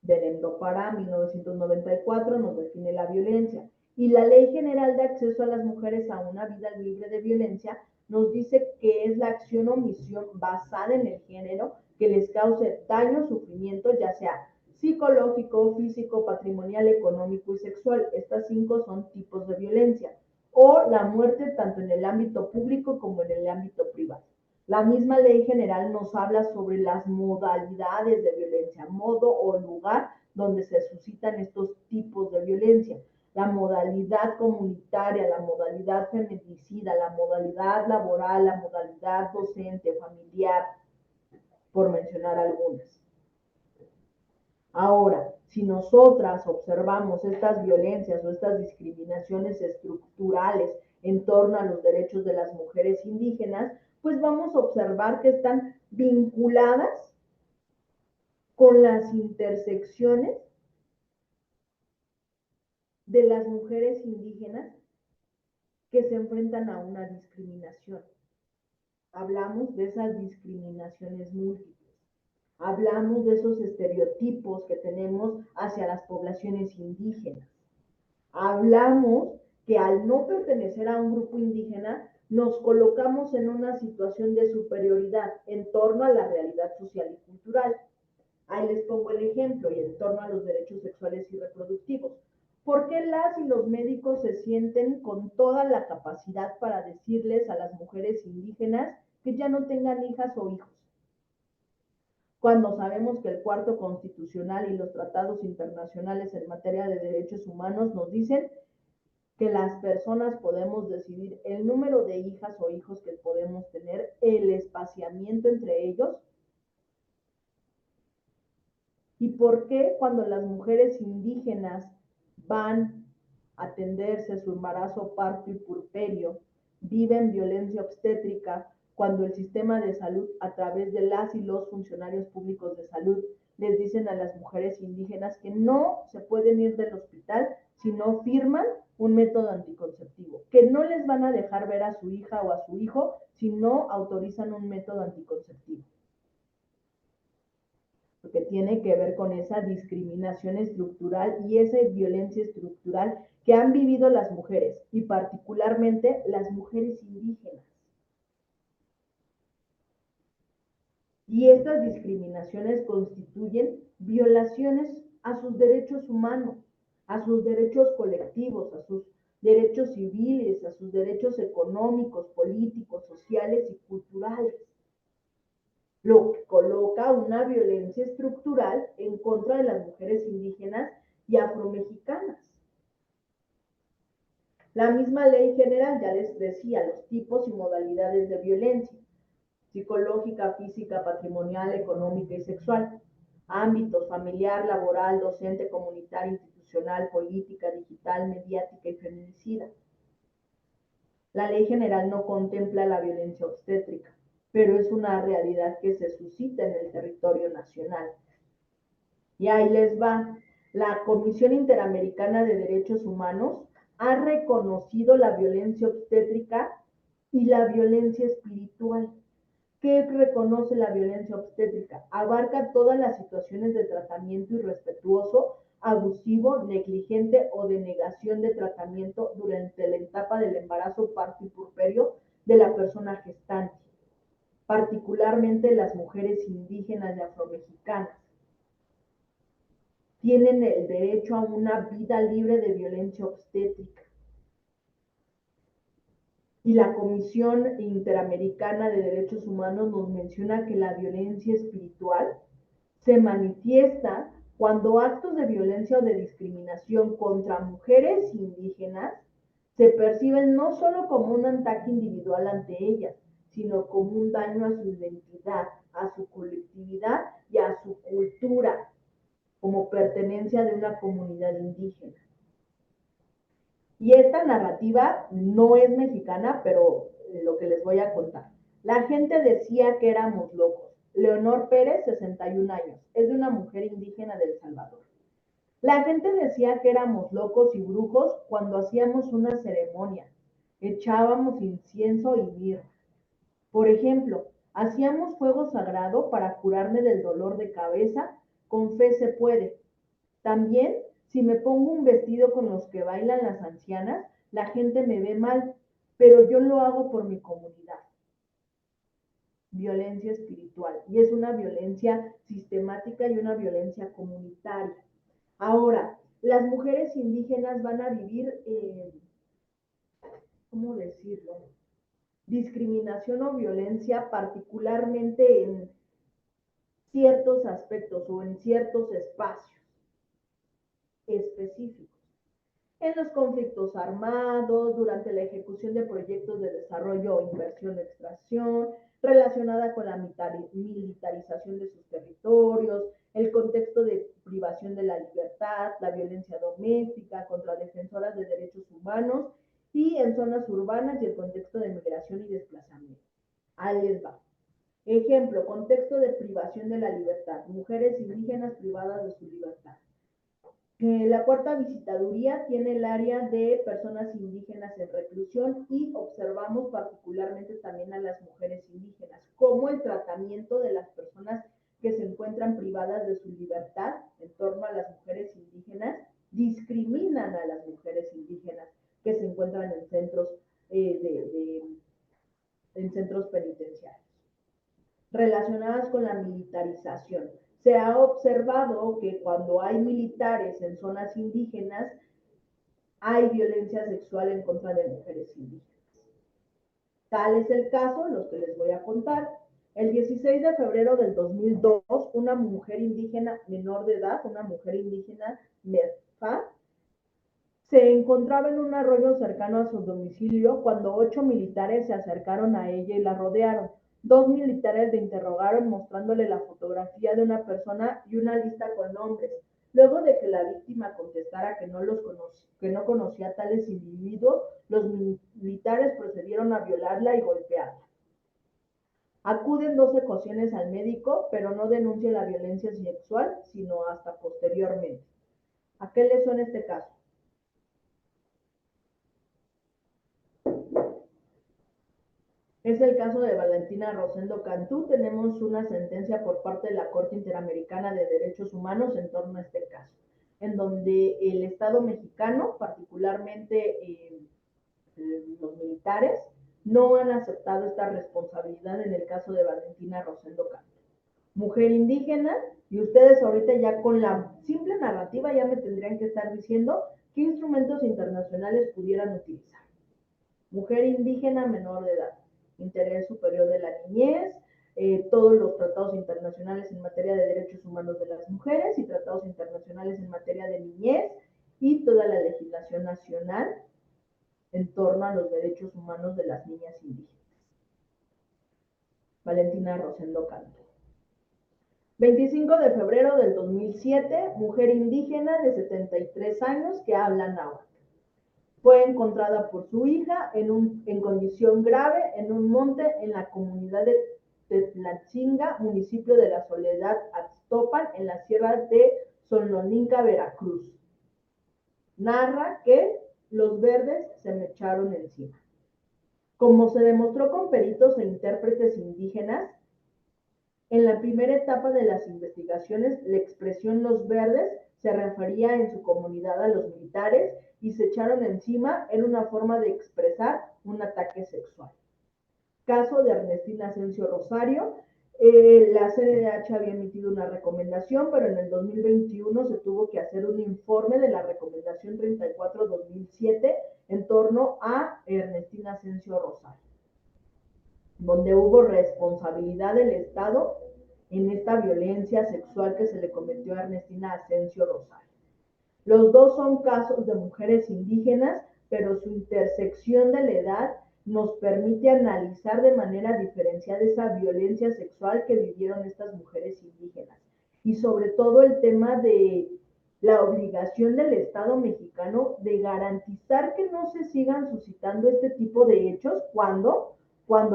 Belém do Pará, 1994, nos define la violencia. Y la Ley General de Acceso a las Mujeres a una Vida Libre de Violencia nos dice que es la acción o omisión basada en el género que les cause daño o sufrimiento, ya sea psicológico, físico, patrimonial, económico y sexual. Estas 5 son tipos de violencia. O la muerte tanto en el ámbito público como en el ámbito privado. La misma ley general nos habla sobre las modalidades de violencia, modo o lugar donde se suscitan estos tipos de violencia. La modalidad comunitaria, la modalidad feminicida, la modalidad laboral, la modalidad docente, familiar, por mencionar algunas. Ahora, si nosotras observamos estas violencias o estas discriminaciones estructurales en torno a los derechos de las mujeres indígenas, pues vamos a observar que están vinculadas con las intersecciones de las mujeres indígenas que se enfrentan a una discriminación. Hablamos de esas discriminaciones múltiples. Hablamos de esos estereotipos que tenemos hacia las poblaciones indígenas. Hablamos que al no pertenecer a un grupo indígena, nos colocamos en una situación de superioridad en torno a la realidad social y cultural. Ahí les pongo el ejemplo y en torno a los derechos sexuales y reproductivos. ¿Por qué las y los médicos se sienten con toda la capacidad para decirles a las mujeres indígenas que ya no tengan hijas o hijos? Cuando sabemos que el Cuarto Constitucional y los tratados internacionales en materia de derechos humanos nos dicen que las personas podemos decidir el número de hijas o hijos que podemos tener, el espaciamiento entre ellos. ¿Y por qué cuando las mujeres indígenas van a atenderse su embarazo, parto y puerperio, viven violencia obstétrica cuando el sistema de salud, a través de las y los funcionarios públicos de salud, les dicen a las mujeres indígenas que no se pueden ir del hospital si no firman un método anticonceptivo, que no les van a dejar ver a su hija o a su hijo si no autorizan un método anticonceptivo? Porque tiene que ver con esa discriminación estructural y esa violencia estructural que han vivido las mujeres y particularmente las mujeres indígenas. Y estas discriminaciones constituyen violaciones a sus derechos humanos, a sus derechos colectivos, a sus derechos civiles, a sus derechos económicos, políticos, sociales y culturales, lo que coloca una violencia estructural en contra de las mujeres indígenas y afromexicanas. La misma ley general ya les decía los tipos y modalidades de violencia: psicológica, física, patrimonial, económica y sexual. Ámbitos: familiar, laboral, docente, comunitario, institucional, política, digital, mediática y feminicida. La ley general no contempla la violencia obstétrica, pero es una realidad que se suscita en el territorio nacional. Y ahí les va. La Comisión Interamericana de Derechos Humanos ha reconocido la violencia obstétrica y la violencia espiritual. ¿Qué reconoce la violencia obstétrica? Abarca todas las situaciones de tratamiento irrespetuoso, abusivo, negligente o de negación de tratamiento durante la etapa del embarazo, parto y puerperio de la persona gestante. particularmente las mujeres indígenas y afromexicanas. Tienen el derecho a una vida libre de violencia obstétrica. Y la Comisión Interamericana de Derechos Humanos nos menciona que la violencia espiritual se manifiesta cuando actos de violencia o de discriminación contra mujeres indígenas se perciben no solo como un ataque individual ante ellas, sino como un daño a su identidad, a su colectividad y a su cultura, como pertenencia de una comunidad indígena. Y esta narrativa no es mexicana, pero lo que les voy a contar. La gente decía que éramos locos. Leonor Pérez, 61 años, es de una mujer indígena de El Salvador. La gente decía que éramos locos y brujos cuando hacíamos una ceremonia. Echábamos incienso y mirra. Por ejemplo, hacíamos fuego sagrado para curarme del dolor de cabeza. Con fe se puede. También, si me pongo un vestido con los que bailan las ancianas, la gente me ve mal, pero yo lo hago por mi comunidad. Violencia espiritual, y es una violencia sistemática y una violencia comunitaria. Ahora, las mujeres indígenas van a vivir, ¿cómo decirlo? Discriminación o violencia particularmente en ciertos aspectos o en ciertos espacios específicos. En los conflictos armados, durante la ejecución de proyectos de desarrollo o inversión o extracción, relacionada con la militarización de sus territorios, el contexto de privación de la libertad, la violencia doméstica contra defensoras de derechos humanos y en zonas urbanas y el contexto de migración y desplazamiento. Ahí les va. Ejemplo, contexto de privación de la libertad, mujeres indígenas privadas de su libertad. La cuarta visitaduría tiene el área de personas indígenas en reclusión y observamos particularmente también a las mujeres indígenas, cómo el tratamiento de las personas que se encuentran privadas de su libertad en torno a las mujeres indígenas discriminan a las mujeres indígenas que se encuentran en centros, en centros penitenciarios. Relacionadas con la militarización. Se ha observado que cuando hay militares en zonas indígenas, hay violencia sexual en contra de mujeres indígenas. Tal es el caso, los que les voy a contar. El 16 de febrero del 2002, una mujer indígena menor de edad, una mujer indígena Merfa, se encontraba en un arroyo cercano a su domicilio cuando 8 militares se acercaron a ella y la rodearon. 2 militares le interrogaron mostrándole la fotografía de una persona y una lista con nombres. Luego de que la víctima contestara que no conocía a tales individuos, los militares procedieron a violarla y golpearla. Acude en 2 ocasiones al médico, pero no denuncia la violencia sexual, sino hasta posteriormente. ¿A qué le suena este caso? Es el caso de Valentina Rosendo Cantú. Tenemos una sentencia por parte de la Corte Interamericana de Derechos Humanos en torno a este caso, en donde el Estado mexicano, particularmente los militares, no han aceptado esta responsabilidad en el caso de Valentina Rosendo Cantú. Mujer indígena, y ustedes ahorita ya con la simple narrativa ya me tendrían que estar diciendo qué instrumentos internacionales pudieran utilizar. Mujer indígena menor de edad. Interés superior de la niñez, todos los tratados internacionales en materia de derechos humanos de las mujeres y tratados internacionales en materia de niñez y toda la legislación nacional en torno a los derechos humanos de las niñas indígenas. Valentina Rosendo Cantú. 25 de febrero del 2007, mujer indígena de 73 años que habla náhuatl. Fue encontrada por su hija en condición grave en un monte en la comunidad de Tetlatzinga, municipio de La Soledad, Axtopan, en la sierra de Solnoninca, Veracruz. Narra que los verdes se me echaron encima. Como se demostró con peritos e intérpretes indígenas, en la primera etapa de las investigaciones, la expresión los verdes se refería en su comunidad a los militares y se echaron encima en una forma de expresar un ataque sexual. caso de Ernestina Asensio Rosario, la CNDH había emitido una recomendación, pero en el 2021 se tuvo que hacer un informe de la recomendación 34-2007 en torno a Ernestina Asensio Rosario, donde hubo responsabilidad del Estado en esta violencia sexual que se le cometió a Ernestina Asensio Rosario. Los dos son casos de mujeres indígenas, pero su intersección de la edad nos permite analizar de manera diferenciada esa violencia sexual que vivieron estas mujeres indígenas. Y sobre todo el tema de la obligación del Estado mexicano de garantizar que no se sigan suscitando este tipo de hechos cuando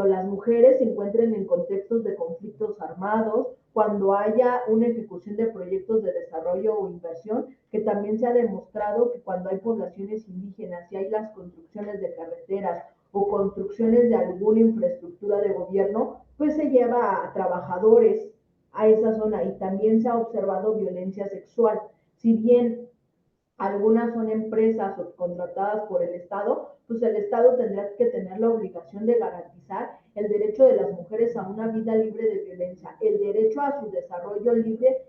las mujeres se encuentren en contextos de conflictos armados, cuando haya una ejecución de proyectos de desarrollo o inversión, que también se ha demostrado que cuando hay poblaciones indígenas y hay las construcciones de carreteras o construcciones de alguna infraestructura de gobierno, pues se lleva a trabajadores a esa zona y también se ha observado violencia sexual. Si bien algunas son empresas contratadas por el Estado, pues el Estado tendrá que tener la obligación de garantizar el derecho de las mujeres a una vida libre de violencia, el derecho a su desarrollo libre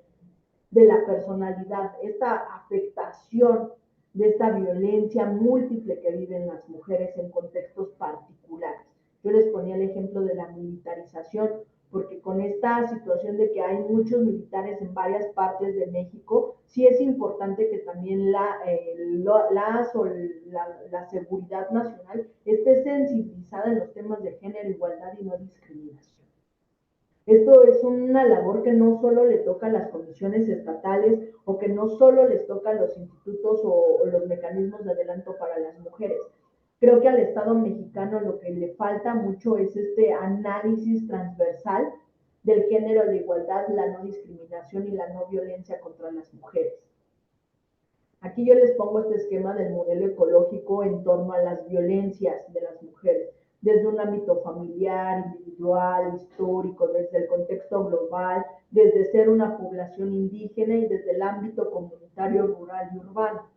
de la personalidad, esta afectación de esta violencia múltiple que viven las mujeres en contextos particulares. Yo les ponía el ejemplo de la militarización, porque con esta situación de que hay muchos militares en varias partes de México, sí es importante que también la seguridad nacional esté sensibilizada en los temas de género, igualdad y no discriminación. Esto es una labor que no solo le toca a las comisiones estatales o que no solo les toca a los institutos o los mecanismos de adelanto para las mujeres. Creo que al Estado mexicano lo que le falta mucho es este análisis transversal del género, la igualdad, la no discriminación y la no violencia contra las mujeres. Aquí yo les pongo este esquema del modelo ecológico en torno a las violencias de las mujeres, desde un ámbito familiar, individual, histórico, desde el contexto global, desde ser una población indígena y desde el ámbito comunitario, rural y urbano.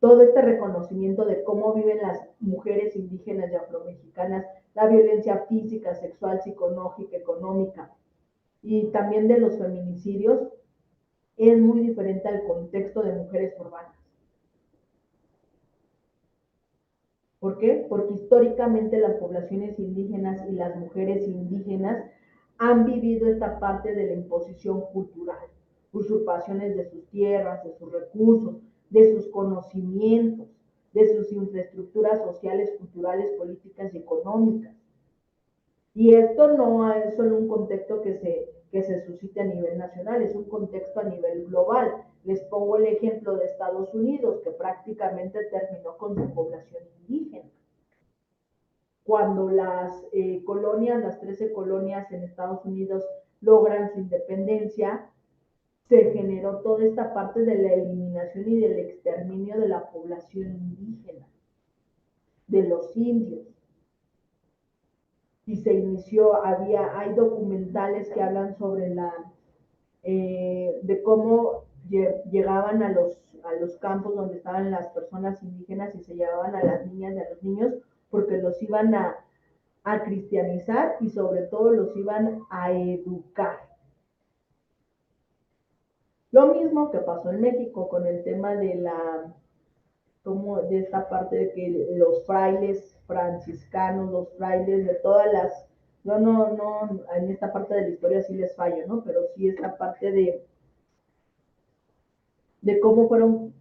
Todo este reconocimiento de cómo viven las mujeres indígenas y afromexicanas, la violencia física, sexual, psicológica, económica y también de los feminicidios, es muy diferente al contexto de mujeres urbanas. ¿Por qué? Porque históricamente las poblaciones indígenas y las mujeres indígenas han vivido esta parte de la imposición cultural, usurpaciones de sus tierras, de sus recursos, de sus conocimientos, de sus infraestructuras sociales, culturales, políticas y económicas. Y esto no es solo un contexto que se suscite a nivel nacional, es un contexto a nivel global. Les pongo el ejemplo de Estados Unidos, que prácticamente terminó con su población indígena. Cuando las colonias, las 13 colonias en Estados Unidos logran su independencia, se generó toda esta parte de la eliminación y del exterminio de la población indígena, de los indios. Y se inició, hay documentales que hablan sobre de cómo llegaban a los campos donde estaban las personas indígenas y se llevaban a las niñas y a los niños porque los iban a cristianizar y sobre todo los iban a educar. Lo mismo que pasó en México con el tema de de esta parte de que los frailes franciscanos, los frailes de todas las, yo no, en esta parte de la historia sí les fallo, ¿no? Pero sí esta parte de cómo fueron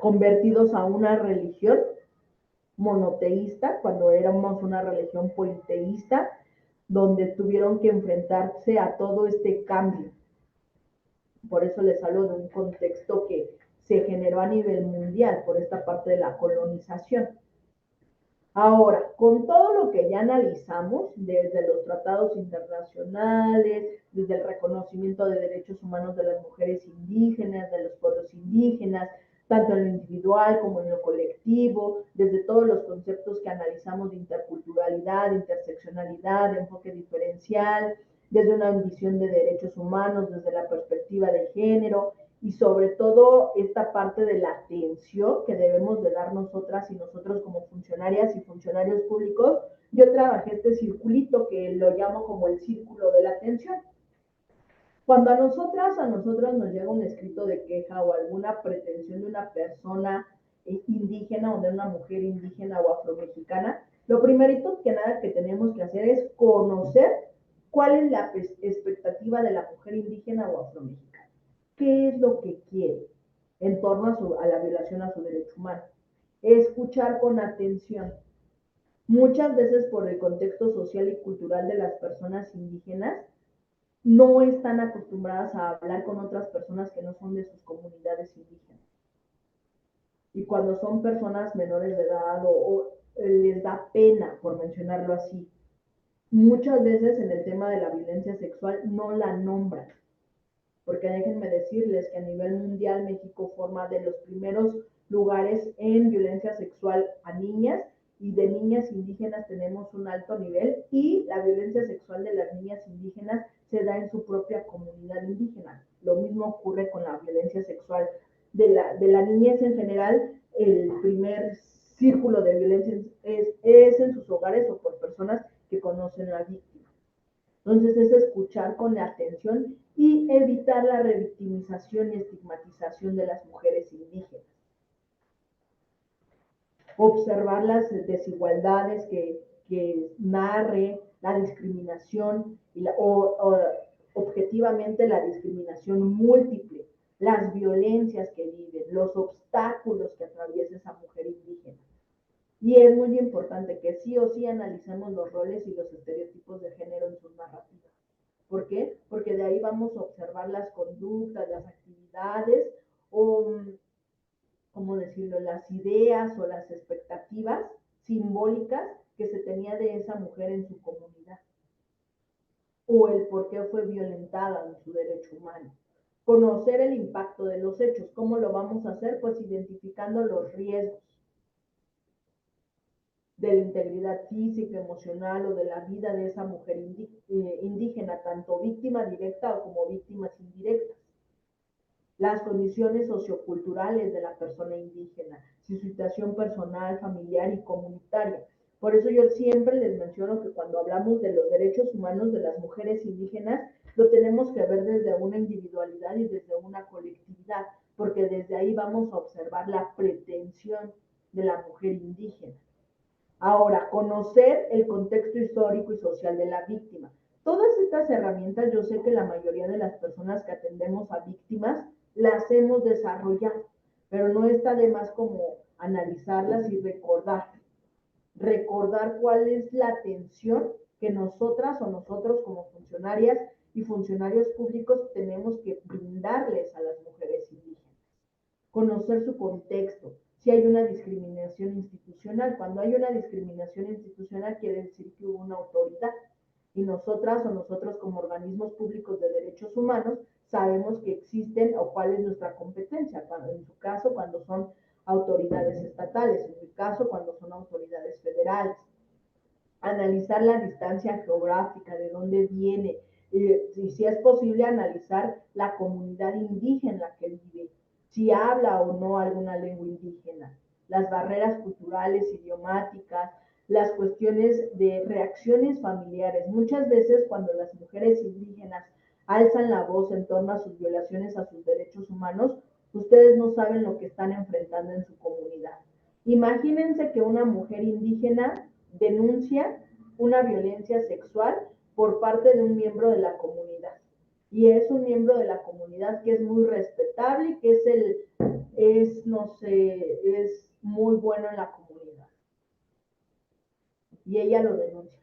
convertidos a una religión monoteísta, cuando éramos una religión politeísta, donde tuvieron que enfrentarse a todo este cambio. Por eso les hablo de un contexto que se generó a nivel mundial por esta parte de la colonización. Ahora, con todo lo que ya analizamos, desde los tratados internacionales, desde el reconocimiento de derechos humanos de las mujeres indígenas, de los pueblos indígenas, tanto en lo individual como en lo colectivo, desde todos los conceptos que analizamos de interculturalidad, de interseccionalidad, de enfoque diferencial, desde una visión de derechos humanos, desde la perspectiva de género, y sobre todo esta parte de la atención que debemos de dar nosotras y nosotros como funcionarias y funcionarios públicos. Yo trabajé este circulito que lo llamo como el círculo de la atención. Cuando a nosotras nos llega un escrito de queja o alguna pretensión de una persona indígena o de una mujer indígena o afromexicana, lo primerito que nada que tenemos que hacer es conocer cuál es la expectativa de la mujer indígena o afromexicana. ¿Qué es lo que quiere en torno a la violación a su derecho humano? Escuchar con atención. Muchas veces por el contexto social y cultural de las personas indígenas, no están acostumbradas a hablar con otras personas que no son de sus comunidades indígenas. Y cuando son personas menores de edad o les da pena, por mencionarlo así, muchas veces en el tema de la violencia sexual no la nombran. Porque déjenme decirles que a nivel mundial México forma de los primeros lugares en violencia sexual a niñas, y de niñas indígenas tenemos un alto nivel, y la violencia sexual de las niñas indígenas se da en su propia comunidad indígena. Lo mismo ocurre con la violencia sexual de la niñez en general. El primer círculo de violencia es en sus hogares o por personas que conocen a la víctima. Entonces es escuchar con atención y evitar la revictimización y estigmatización de las mujeres indígenas. Observar las desigualdades que narre la discriminación o objetivamente la discriminación múltiple, las violencias que viven, los obstáculos que atraviesa esa mujer indígena. Y es muy importante que sí o sí analicemos los roles y los estereotipos de género en sus narrativas. ¿Por qué? Porque de ahí vamos a observar las conductas, las actividades o, ¿cómo decirlo?, las ideas o las expectativas simbólicas que se tenía de esa mujer en su comunidad, o el por qué fue violentada en su derecho humano. Conocer el impacto de los hechos. ¿Cómo lo vamos a hacer? Pues identificando los riesgos de la integridad física, emocional o de la vida de esa mujer indígena, tanto víctima directa como víctimas indirectas. Las condiciones socioculturales de la persona indígena, su situación personal, familiar y comunitaria. Por eso yo siempre les menciono que cuando hablamos de los derechos humanos de las mujeres indígenas, lo tenemos que ver desde una individualidad y desde una colectividad, porque desde ahí vamos a observar la pretensión de la mujer indígena. Ahora, conocer el contexto histórico y social de la víctima. Todas estas herramientas, yo sé que la mayoría de las personas que atendemos a víctimas las hemos desarrollado, pero no está de más como analizarlas y recordar cuál es la atención que nosotras o nosotros como funcionarias y funcionarios públicos tenemos que brindarles a las mujeres indígenas. Conocer su contexto, si hay una discriminación institucional. Cuando hay una discriminación institucional quiere decir que hubo una autoridad, y nosotras o nosotros como organismos públicos de derechos humanos sabemos que existen o cuál es nuestra competencia, en su caso cuando son autoridades estatales, en mi caso cuando son autoridades federales. Analizar la distancia geográfica, de dónde viene, y si es posible analizar la comunidad indígena en la que vive, si habla o no alguna lengua indígena, las barreras culturales, idiomáticas, las cuestiones de reacciones familiares. Muchas veces cuando las mujeres indígenas alzan la voz en torno a sus violaciones a sus derechos humanos, ustedes no saben lo que están enfrentando en su comunidad. Imagínense que una mujer indígena denuncia una violencia sexual por parte de un miembro de la comunidad. Y es un miembro de la comunidad que es muy respetable, que es muy bueno en la comunidad. Y ella lo denuncia.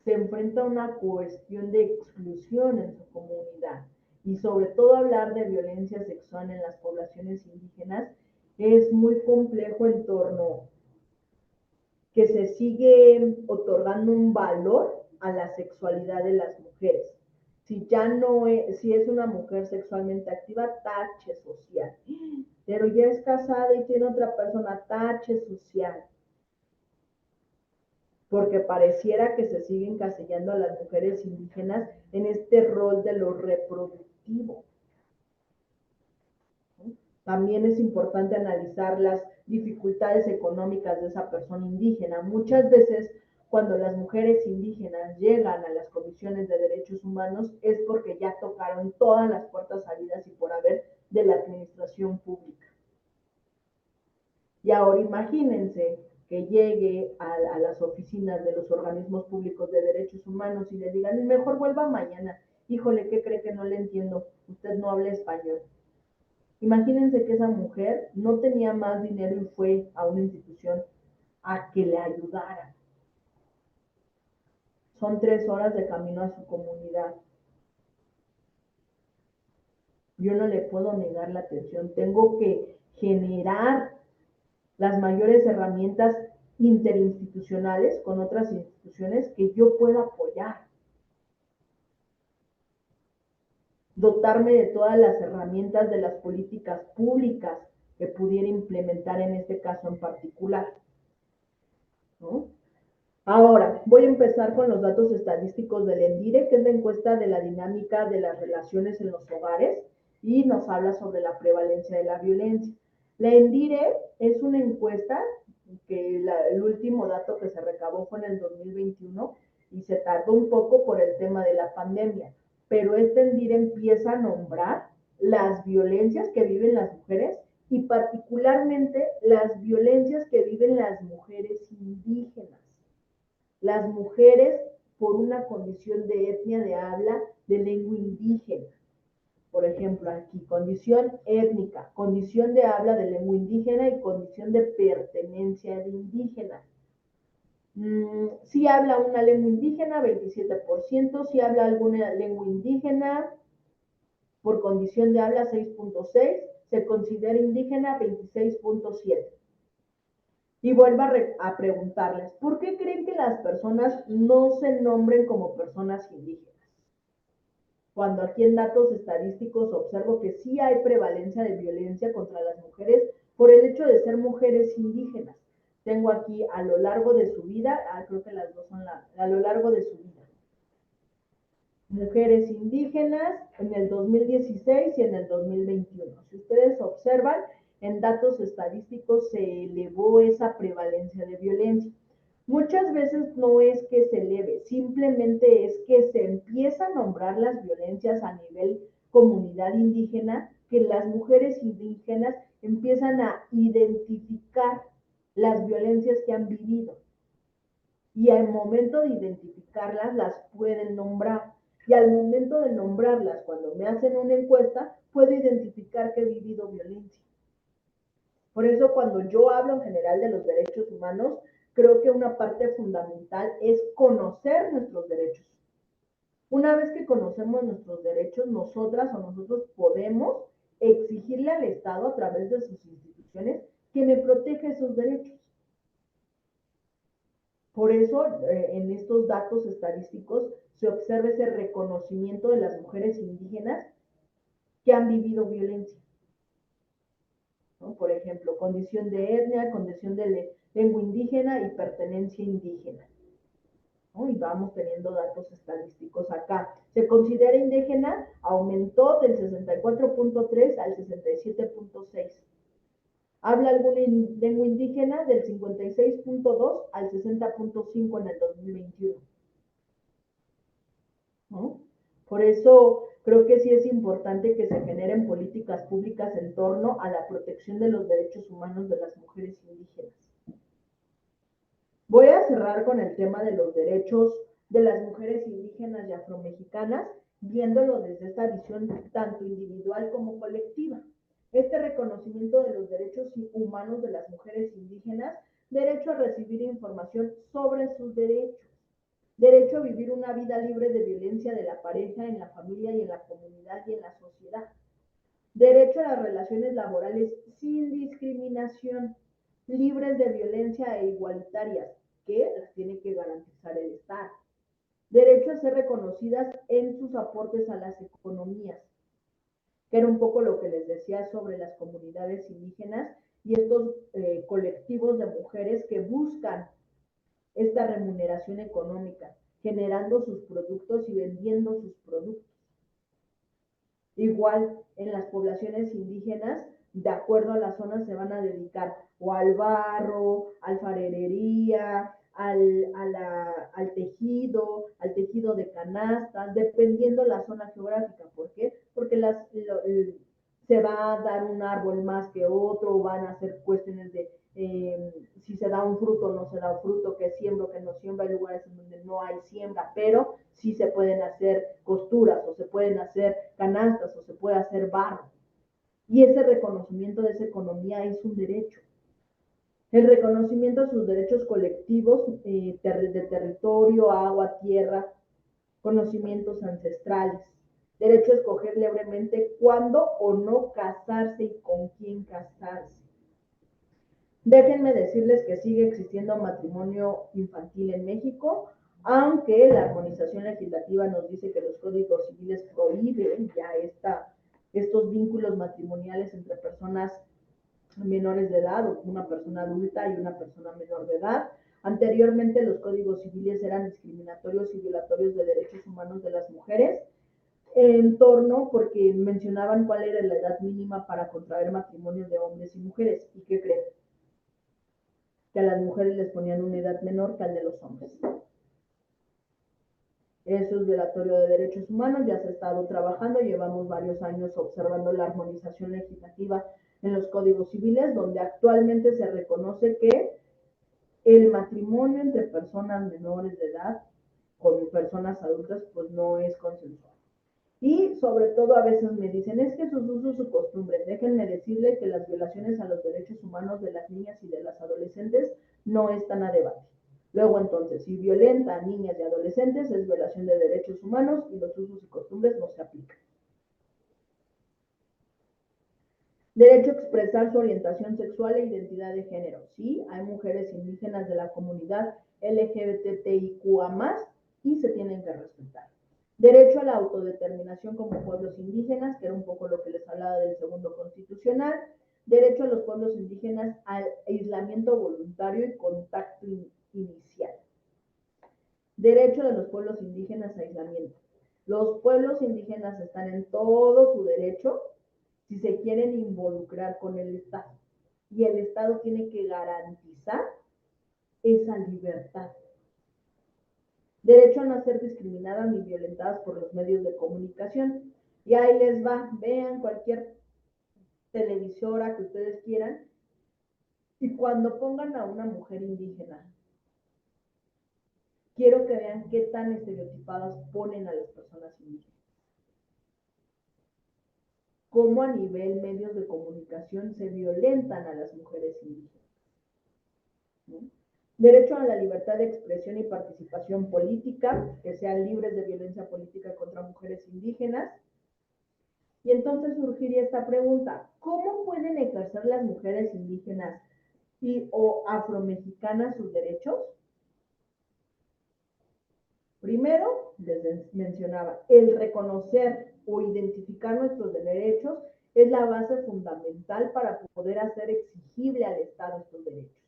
Se enfrenta a una cuestión de exclusión en su comunidad. Y sobre todo hablar de violencia sexual en las poblaciones indígenas es muy complejo en torno que se sigue otorgando un valor a la sexualidad de las mujeres. Si ya no es, si es una mujer sexualmente activa, tache social. Pero ya es casada y tiene otra persona, tache social. porque pareciera que se sigue encasillando a las mujeres indígenas en este rol de lo reproductivo. También es importante analizar las dificultades económicas de esa persona indígena. Muchas veces, cuando las mujeres indígenas llegan a las comisiones de derechos humanos, es porque ya tocaron todas las puertas salidas y por haber de la administración pública. Y ahora imagínense que llegue a las oficinas de los organismos públicos de derechos humanos y le digan, mejor vuelva mañana. Híjole, ¿qué cree que no le entiendo? Usted no habla español. Imagínense que esa mujer no tenía más dinero y fue a una institución a que le ayudara. Son 3 horas de camino a su comunidad. Yo no le puedo negar la atención. Tengo que generar las mayores herramientas interinstitucionales con otras instituciones que yo pueda apoyar. Dotarme de todas las herramientas de las políticas públicas que pudiera implementar en este caso en particular, ¿no? Ahora, voy a empezar con los datos estadísticos del ENDIRE, que es la encuesta de la dinámica de las relaciones en los hogares y nos habla sobre la prevalencia de la violencia. La ENDIRE es una encuesta que el último dato que se recabó fue en el 2021 y se tardó un poco por el tema de la pandemia, pero este ENDIRE empieza a nombrar las violencias que viven las mujeres y particularmente las violencias que viven las mujeres indígenas. Las mujeres por una condición de etnia, de habla, de lengua indígena. Por ejemplo, aquí, condición étnica, condición de habla de lengua indígena y condición de pertenencia de indígena. Si habla una lengua indígena, 27%, si habla alguna lengua indígena, por condición de habla, 6.6%, se considera indígena, 26.7%. Y vuelvo a preguntarles, ¿por qué creen que las personas no se nombren como personas indígenas? Cuando aquí en datos estadísticos observo que sí hay prevalencia de violencia contra las mujeres por el hecho de ser mujeres indígenas. Tengo aquí a lo largo de su vida, creo que las dos son a lo largo de su vida. Mujeres indígenas en el 2016 y en el 2021. Si ustedes observan, en datos estadísticos se elevó esa prevalencia de violencia. Muchas veces no es que se eleve, simplemente es que se empieza a nombrar las violencias a nivel comunidad indígena, que las mujeres indígenas empiezan a identificar las violencias que han vivido. Y al momento de identificarlas, las pueden nombrar. Y al momento de nombrarlas, cuando me hacen una encuesta, puedo identificar que he vivido violencia. Por eso cuando yo hablo en general de los derechos humanos, creo que una parte fundamental es conocer nuestros derechos. Una vez que conocemos nuestros derechos, nosotras o nosotros podemos exigirle al Estado a través de sus instituciones que me proteja esos derechos. Por eso, en estos datos estadísticos se observa ese reconocimiento de las mujeres indígenas que han vivido violencia, ¿no? Por ejemplo, condición de etnia, condición de lengua indígena y pertenencia indígena, ¿no? Y vamos teniendo datos estadísticos acá. Se considera indígena, aumentó del 64.3 al 67.6. Habla alguna lengua indígena del 56.2 al 60.5 en el 2021. ¿No? Por eso creo que sí es importante que se generen políticas públicas en torno a la protección de los derechos humanos de las mujeres indígenas. Voy a cerrar con el tema de los derechos de las mujeres indígenas y afromexicanas, viéndolo desde esta visión tanto individual como colectiva. Este reconocimiento de los derechos humanos de las mujeres indígenas, derecho a recibir información sobre sus derechos, derecho a vivir una vida libre de violencia de la pareja, en la familia y en la comunidad y en la sociedad, derecho a las relaciones laborales sin discriminación, libres de violencia e igualitarias, que las tiene que garantizar el Estado, derecho a ser reconocidas en sus aportes a las economías, que era un poco lo que les decía sobre las comunidades indígenas y estos colectivos de mujeres que buscan esta remuneración económica, generando sus productos y vendiendo sus productos. Igual en las poblaciones indígenas, de acuerdo a las zonas, se van a dedicar o al barro, alfarería, al tejido de canastas, dependiendo la zona geográfica. ¿Por qué? Porque se va a dar un árbol más que otro, van a ser cuestiones de si se da un fruto o no se da un fruto, que siembra o que no siembra. Hay lugares en donde no hay siembra, pero sí se pueden hacer costuras, o se pueden hacer canastas, o se puede hacer barro. Y ese reconocimiento de esa economía es un derecho. El reconocimiento de sus derechos colectivos de territorio, agua, tierra, conocimientos ancestrales. Derecho a escoger libremente cuándo o no casarse y con quién casarse. Déjenme decirles que sigue existiendo matrimonio infantil en México, aunque la armonización legislativa nos dice que los códigos civiles prohíben ya estos vínculos matrimoniales entre personas menores de edad, o una persona adulta y una persona menor de edad. Anteriormente los códigos civiles eran discriminatorios y violatorios de derechos humanos de las mujeres, en torno porque mencionaban cuál era la edad mínima para contraer matrimonios de hombres y mujeres. ¿Y qué creen? Que a las mujeres les ponían una edad menor que al de los hombres. Eso es violatorio de derechos humanos, ya se ha estado trabajando, llevamos varios años observando la armonización legislativa en los códigos civiles, donde actualmente se reconoce que el matrimonio entre personas menores de edad con personas adultas pues no es consensual. Y sobre todo a veces me dicen, es que sus usos y costumbres. Déjenme decirle que las violaciones a los derechos humanos de las niñas y de las adolescentes no están a debate. Luego entonces, si violenta a niñas y adolescentes es violación de derechos humanos y los usos y costumbres no se aplican. Derecho a expresar su orientación sexual e identidad de género. Sí, hay mujeres indígenas de la comunidad LGBTIQA+, y se tienen que respetar. Derecho a la autodeterminación como pueblos indígenas, que era un poco lo que les hablaba del segundo constitucional. Derecho a los pueblos indígenas al aislamiento voluntario y contacto inicial. Derecho de los pueblos indígenas a aislamiento. Los pueblos indígenas están en todo su derecho si se quieren involucrar con el Estado. Y el Estado tiene que garantizar esa libertad. Derecho a no ser discriminadas ni violentadas por los medios de comunicación. Y ahí les va, vean cualquier televisora que ustedes quieran, y cuando pongan a una mujer indígena, quiero que vean qué tan estereotipadas ponen a las personas indígenas. Cómo a nivel medios de comunicación se violentan a las mujeres indígenas, ¿no? Derecho a la libertad de expresión y participación política, que sean libres de violencia política contra mujeres indígenas. Y entonces surgiría esta pregunta, ¿cómo pueden ejercer las mujeres indígenas o afromexicanas sus derechos? Primero, les mencionaba, el reconocer o identificar nuestros derechos es la base fundamental para poder hacer exigible al Estado estos derechos.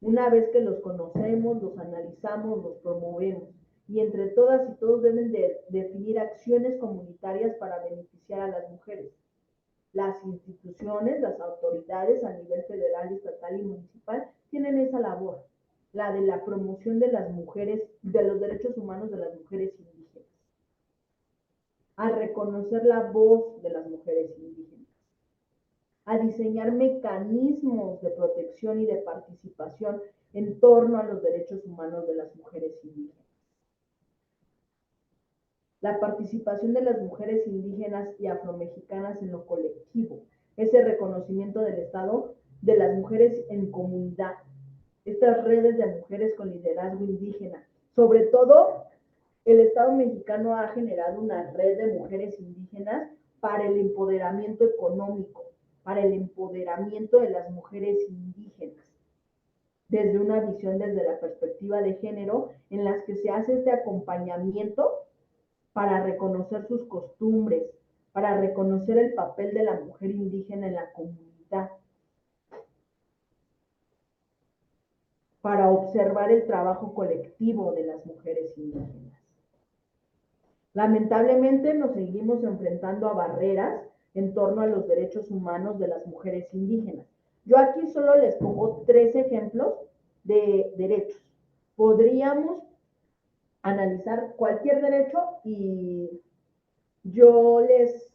Una vez que los conocemos, los analizamos, los promovemos, y entre todas y todos deben de definir acciones comunitarias para beneficiar a las mujeres. Las instituciones, las autoridades a nivel federal, estatal y municipal tienen esa labor, la de la promoción de las mujeres, de los derechos humanos de las mujeres indígenas, a reconocer la voz de las mujeres indígenas, a diseñar mecanismos de protección y de participación en torno a los derechos humanos de las mujeres indígenas. La participación de las mujeres indígenas y afromexicanas en lo colectivo, ese reconocimiento del Estado de las mujeres en comunidad, estas redes de mujeres con liderazgo indígena. Sobre todo, el Estado mexicano ha generado una red de mujeres indígenas para el empoderamiento económico, para el empoderamiento de las mujeres indígenas, desde una visión desde la perspectiva de género, en las que se hace este acompañamiento para reconocer sus costumbres, para reconocer el papel de la mujer indígena en la comunidad. para observar el trabajo colectivo de las mujeres indígenas. Lamentablemente nos seguimos enfrentando a barreras en torno a los derechos humanos de las mujeres indígenas. Yo aquí solo les pongo 3 ejemplos de derechos. Podríamos analizar cualquier derecho y yo les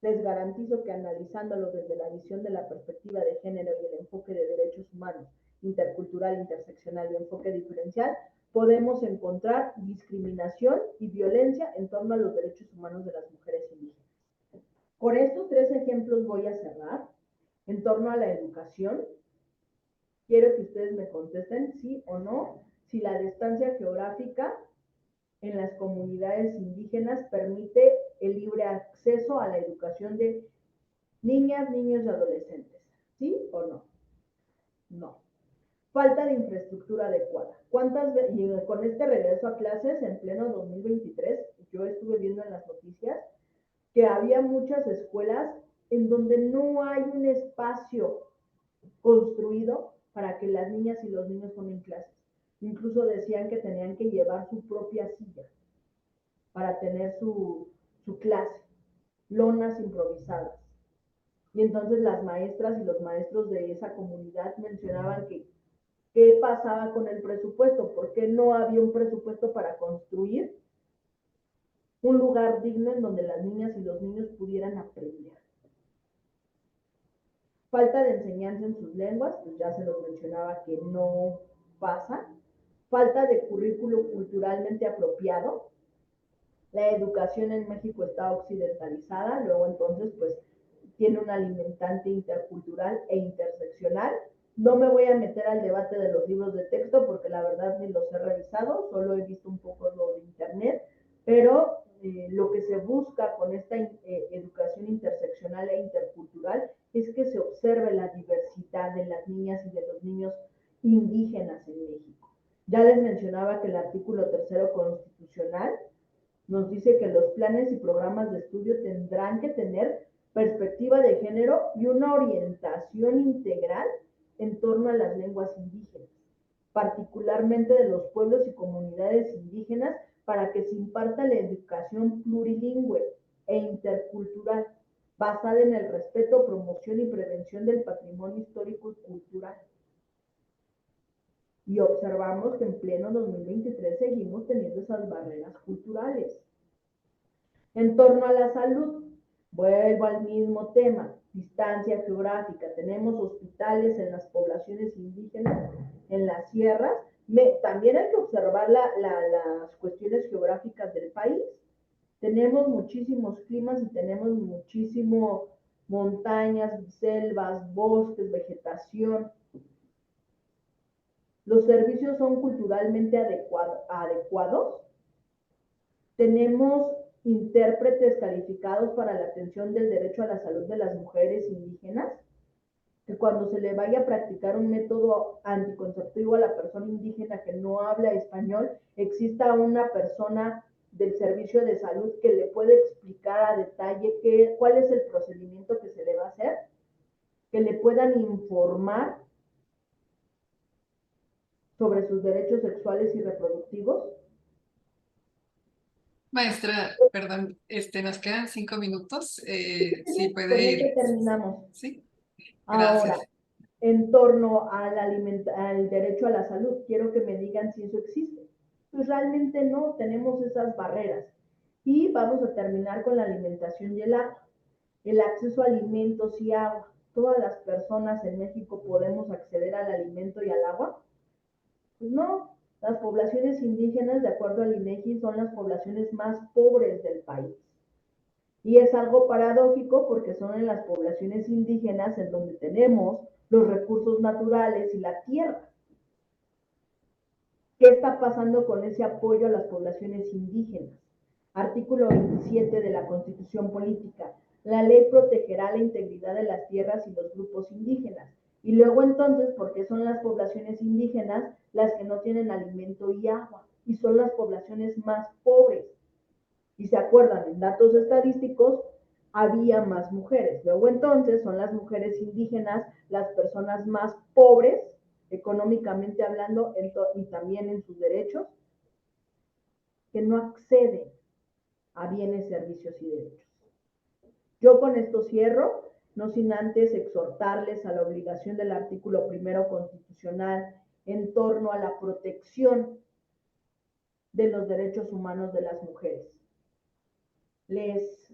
garantizo que analizándolo desde la visión de la perspectiva de género y el enfoque de derechos humanos, intercultural, interseccional y enfoque diferencial, podemos encontrar discriminación y violencia en torno a los derechos humanos de las mujeres indígenas. Con estos 3 ejemplos voy a cerrar. En torno a la educación, quiero que ustedes me contesten sí o no, si la distancia geográfica en las comunidades indígenas permite el libre acceso a la educación de niñas, niños y adolescentes. ¿Sí o no? No. Falta de infraestructura adecuada. ¿Cuántas veces, y con este regreso a clases en pleno 2023, yo estuve viendo en las noticias que había muchas escuelas en donde no hay un espacio construido para que las niñas y los niños tomen clases? Incluso decían que tenían que llevar su propia silla para tener su clase, lonas improvisadas. Y entonces las maestras y los maestros de esa comunidad mencionaban que qué pasaba con el presupuesto, por qué no había un presupuesto para construir un lugar digno en donde las niñas y los niños pudieran aprender. Falta de enseñanza en sus lenguas, pues ya se los mencionaba que no pasa. Falta de currículo culturalmente apropiado. La educación en México está occidentalizada, luego entonces pues tiene una limitante intercultural e interseccional. No me voy a meter al debate de los libros de texto porque la verdad ni los he revisado, solo he visto un poco lo de internet, pero lo que se busca con esta educación interseccional e intercultural es que se observe la diversidad de las niñas y de los niños indígenas en México. Ya les mencionaba que el artículo 3 constitucional nos dice que los planes y programas de estudio tendrán que tener perspectiva de género y una orientación integral en torno a las lenguas indígenas, particularmente de los pueblos y comunidades indígenas, para que se imparta la educación plurilingüe e intercultural, basada en el respeto, promoción y prevención del patrimonio histórico y cultural. Y observamos que en pleno 2023 seguimos teniendo esas barreras culturales. En torno a la salud, vuelvo al mismo tema, distancia geográfica. Tenemos hospitales en las poblaciones indígenas, en las sierras. También hay que observar las cuestiones geográficas del país. Tenemos muchísimos climas y tenemos muchísimo montañas, selvas, bosques, vegetación. Los servicios son culturalmente adecuados. Tenemos intérpretes calificados para la atención del derecho a la salud de las mujeres indígenas, que cuando se le vaya a practicar un método anticonceptivo a la persona indígena que no habla español, exista una persona del servicio de salud que le pueda explicar a detalle cuál es el procedimiento que se le va a hacer, que le puedan informar sobre sus derechos sexuales y reproductivos. Maestra, perdón, nos quedan 5 minutos. Sí, Con puede ir. terminamos. Sí, Ahora, gracias. en torno al derecho a la salud, quiero que me digan si eso existe. Pues realmente no, tenemos esas barreras. Y vamos a terminar con la alimentación y el agua. El acceso a alimentos y agua. ¿Todas las personas en México podemos acceder al alimento y al agua? Pues no. Las poblaciones indígenas, de acuerdo al INEGI, son las poblaciones más pobres del país. Y es algo paradójico porque son en las poblaciones indígenas en donde tenemos los recursos naturales y la tierra. ¿Qué está pasando con ese apoyo a las poblaciones indígenas? Artículo 27 de la Constitución Política. La ley protegerá la integridad de las tierras y los grupos indígenas. Y luego entonces, ¿por qué son las poblaciones indígenas las que no tienen alimento y agua? Y son las poblaciones más pobres. Y se acuerdan, en datos estadísticos había más mujeres. Luego entonces son las mujeres indígenas las personas más pobres económicamente hablando y también en sus derechos, que no acceden a bienes, servicios y derechos. Yo con esto cierro, no sin antes exhortarles a la obligación del artículo 1 constitucional en torno a la protección de los derechos humanos de las mujeres. Les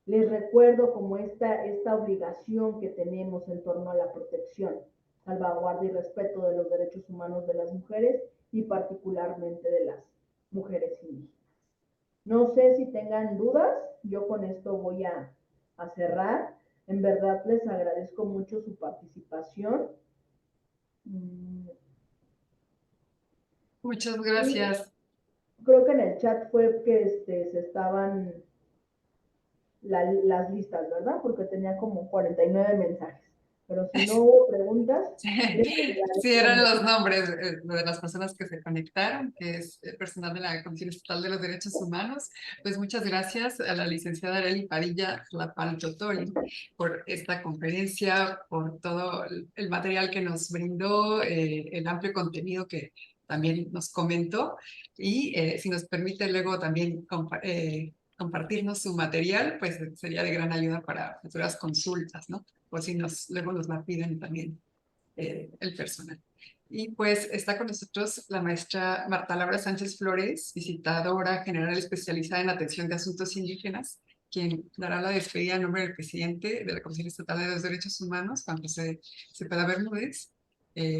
recuerdo como esta obligación que tenemos en torno a la protección, salvaguardia y respeto de los derechos humanos de las mujeres y particularmente de las mujeres indígenas. No sé si tengan dudas, yo con esto voy a cerrar. En verdad les agradezco mucho su participación. Muchas gracias. Creo que en el chat fue que se estaban las listas, ¿verdad? Porque tenía como 49 mensajes. Pero si no hubo preguntas, Sí, eran los nombres de las personas que se conectaron, que es el personal de la Comisión Estatal de los Derechos Humanos. Pues muchas gracias a la licenciada Arely Padilla Tlapalchotori por esta conferencia, por todo el material que nos brindó, el amplio contenido que también nos comentó. Y si nos permite luego también compartirnos su material, pues sería de gran ayuda para futuras consultas, ¿no? Por si luego nos la piden también el personal. Y pues está con nosotros la maestra Marta Laura Sánchez Flores, visitadora general especializada en atención de asuntos indígenas, quien dará la despedida en nombre del presidente de la Comisión Estatal de los Derechos Humanos, Juan José Cepeda Bermúdez.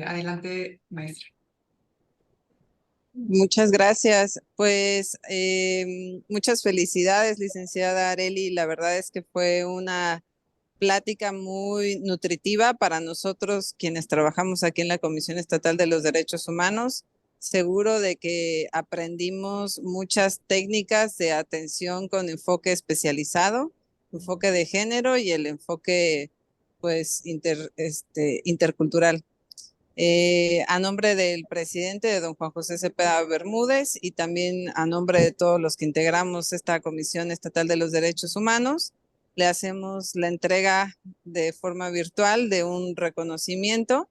Adelante, maestra. Muchas gracias. Pues muchas felicidades, licenciada Arely. La verdad es que fue una plática muy nutritiva para nosotros quienes trabajamos aquí en la Comisión Estatal de los Derechos Humanos. Seguro de que aprendimos muchas técnicas de atención con enfoque especializado, enfoque de género y el enfoque pues intercultural. A nombre del presidente, de don Juan José Cepeda Bermúdez, y también a nombre de todos los que integramos esta Comisión Estatal de los Derechos Humanos, le hacemos la entrega de forma virtual de un reconocimiento.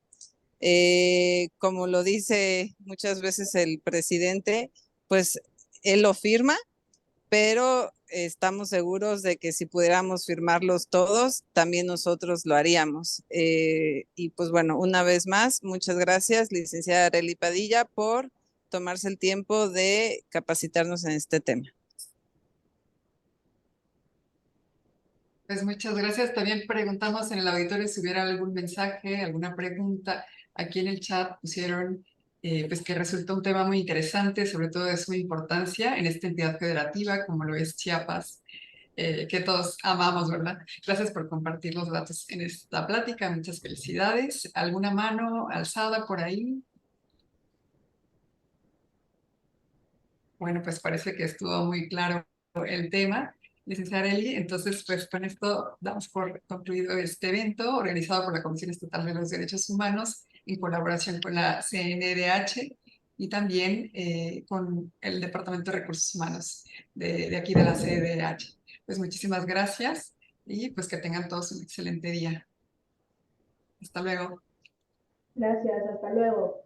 Como lo dice muchas veces el presidente, pues él lo firma, pero estamos seguros de que si pudiéramos firmarlos todos, también nosotros lo haríamos. Y pues bueno, una vez más, muchas gracias, licenciada Arely Padilla, por tomarse el tiempo de capacitarnos en este tema. Pues muchas gracias. También preguntamos en el auditorio si hubiera algún mensaje, alguna pregunta. Aquí en el chat pusieron pues que resulta un tema muy interesante, sobre todo de suma importancia en esta entidad federativa como lo es Chiapas, que todos amamos, ¿verdad? Gracias por compartir los datos en esta plática. Muchas felicidades. ¿Alguna mano alzada por ahí? Bueno, pues parece que estuvo muy claro el tema, licenciada Arely. Entonces, pues con esto damos por concluido este evento organizado por la Comisión Estatal de los Derechos Humanos en colaboración con la CNDH y también con el Departamento de Recursos Humanos de aquí de la CNDH. Pues muchísimas gracias y pues que tengan todos un excelente día. Hasta luego. Gracias, hasta luego.